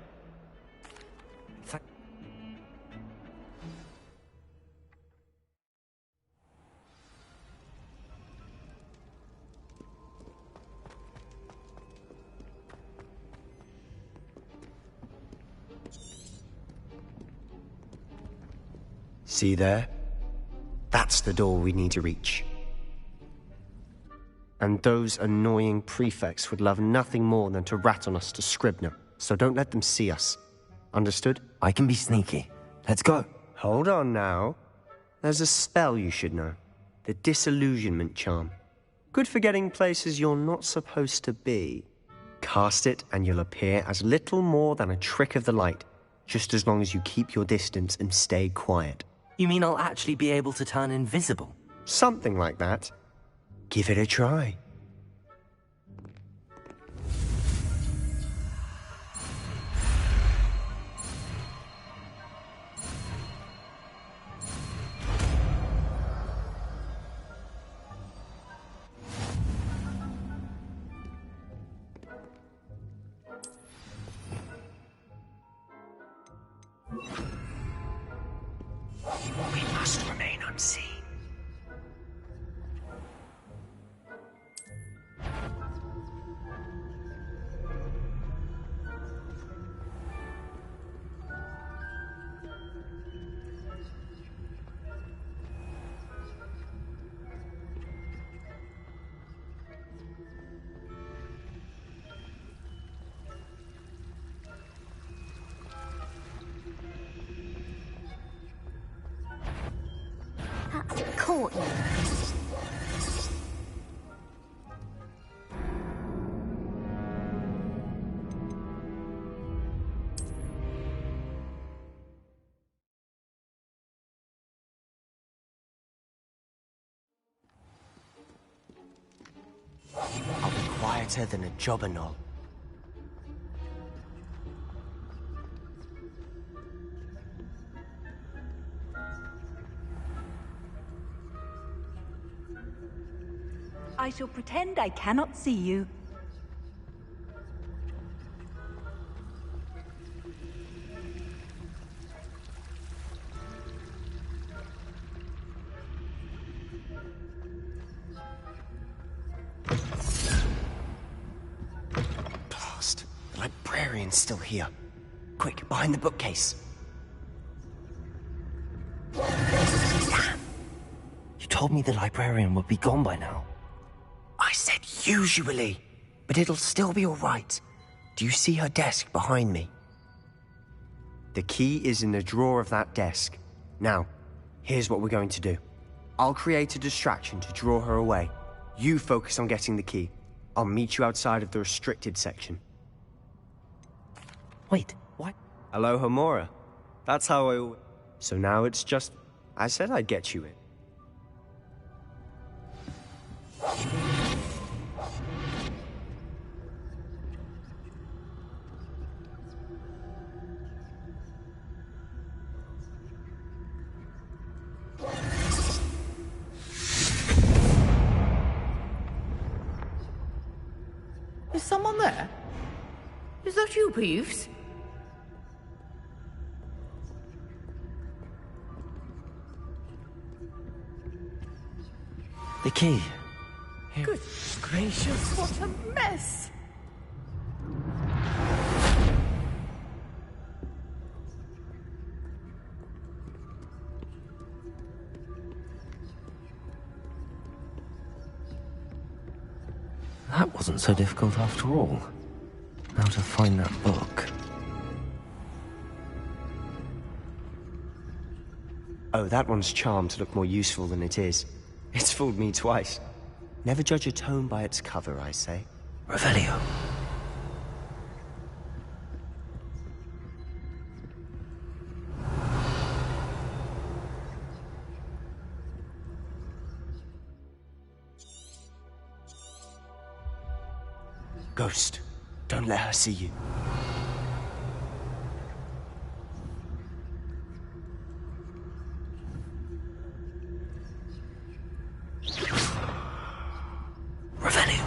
See there? That's the door we need to reach. And those annoying prefects would love nothing more than to rat on us to Scribner, so don't let them see us. Understood? I can be sneaky. Let's go. Hold on now. There's a spell you should know. The Disillusionment Charm. Good for getting places you're not supposed to be. Cast it and you'll appear as little more than a trick of the light, just as long as you keep your distance and stay quiet. You mean I'll actually be able to turn invisible? Something like that. Give it a try. We must remain unseen. That's a courtyard. I'll be quieter than a jobberknoll. I shall pretend I cannot see you. Blast. The librarian's still here. Quick, behind the bookcase. told me the librarian would be gone by now. I said usually, but it'll still be all right. Do you see her desk behind me? The key is in the drawer of that desk. Now, here's what we're going to do. I'll create a distraction to draw her away. You focus on getting the key. I'll meet you outside of the restricted section. Wait, what? Hello, Homura. That's how I... So now it's just... I said I'd get you in. Is someone there? Is that you, Peeves? The key. Good gracious, what a mess! That wasn't so difficult after all. Now to find that book. Oh, that one's charmed to look more useful than it is. It's fooled me twice. Never judge a tome by its cover, I say. Revelio. Ghost, don't let her see you. Revelio.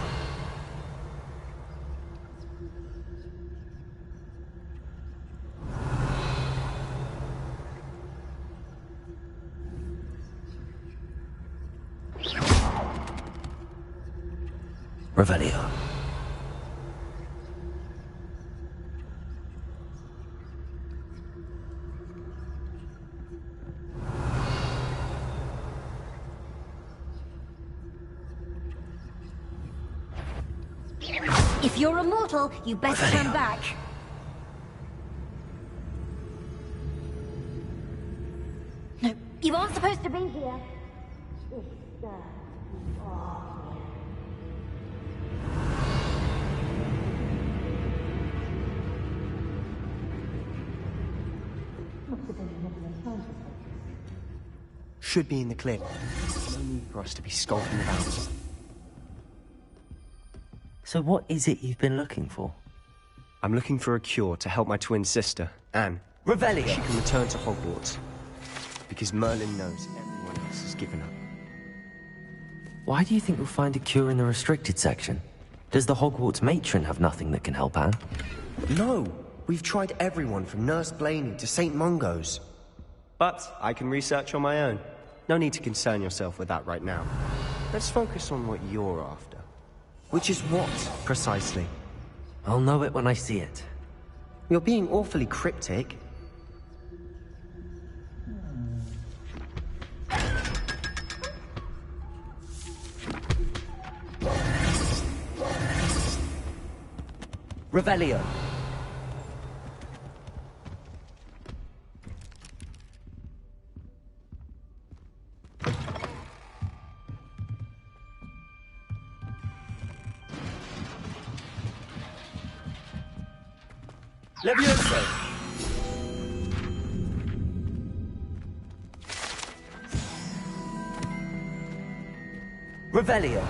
Revelio. If you're immortal, you better come back. No, you aren't supposed to be here. Should be in the clear. No need for us to be skulking about. So what is it you've been looking for? I'm looking for a cure to help my twin sister, Anne. Revelio! She can return to Hogwarts. Because Merlin knows everyone else has given up. Why do you think we'll find a cure in the restricted section? Does the Hogwarts matron have nothing that can help Anne? No! We've tried everyone from Nurse Blaney to St. Mungo's. But I can research on my own. No need to concern yourself with that right now. Let's focus on what you're after. Which is what, precisely? I'll know it when I see it. You're being awfully cryptic. Revelio. Levioso! Revelio!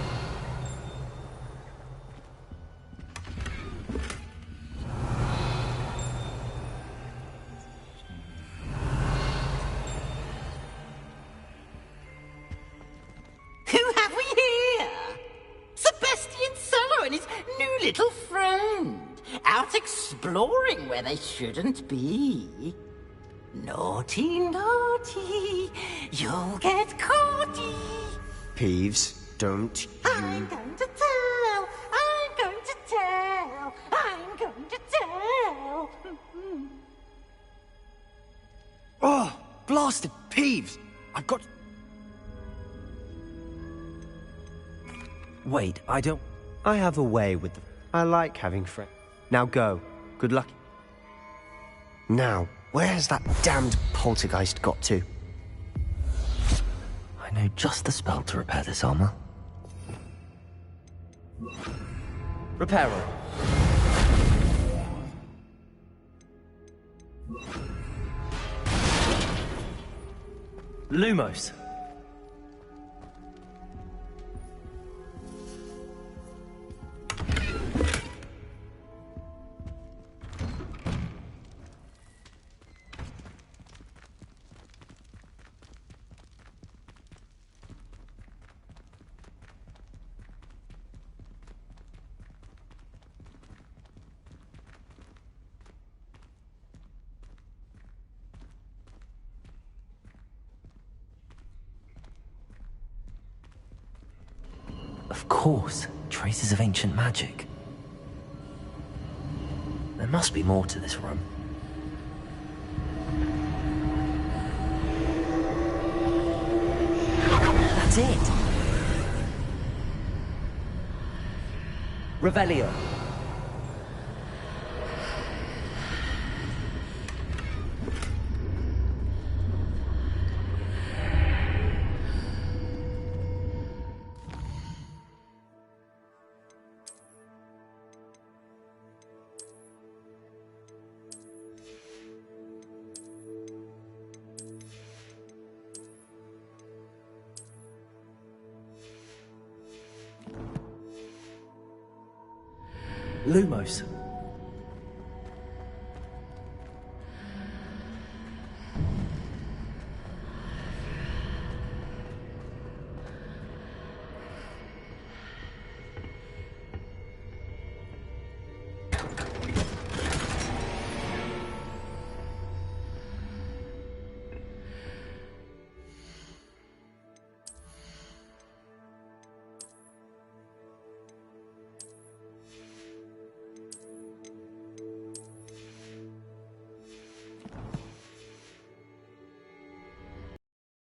Who have we here? Sebastian Solo and his new little friend. Out exploring where they shouldn't be. Naughty, naughty, you'll get caughty. Peeves, don't you... I'm going to tell, I'm going to tell, I'm going to tell. Oh, blasted Peeves! I've got... Wait, I don't... I have a way with them. I like having friends. Now go. Good luck. Now, where's that damned poltergeist got to? I know just the spell to repair this armor. Repairer. Lumos. Of course, traces of ancient magic. There must be more to this room. That's it! Revelio. Lumos.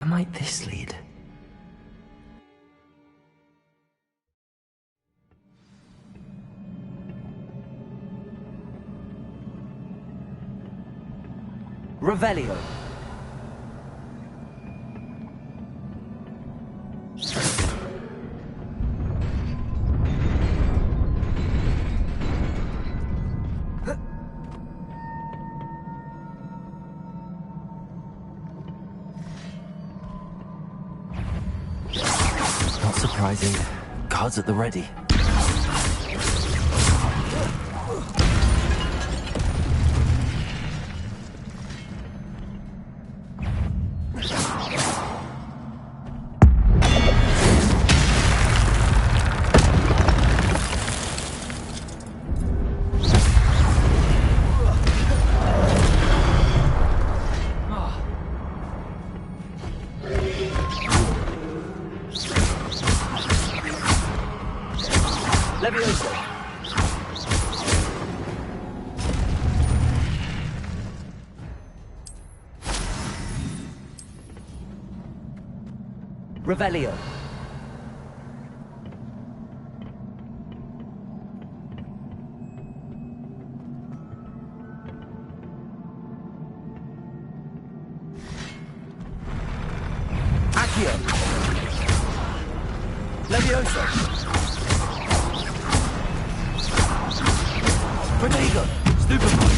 Where might this lead? Revelio. Not surprising. Guards at the ready. Levioso. Revelio. Accio. Levioso. Protego! Stupefy!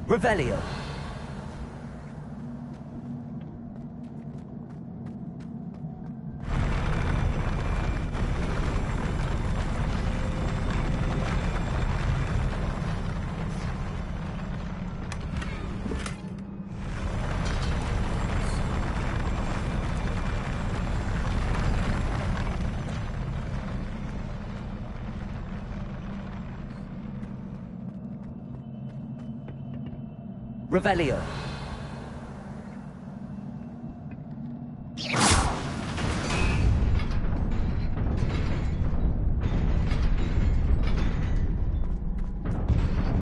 Revelio. Revelio.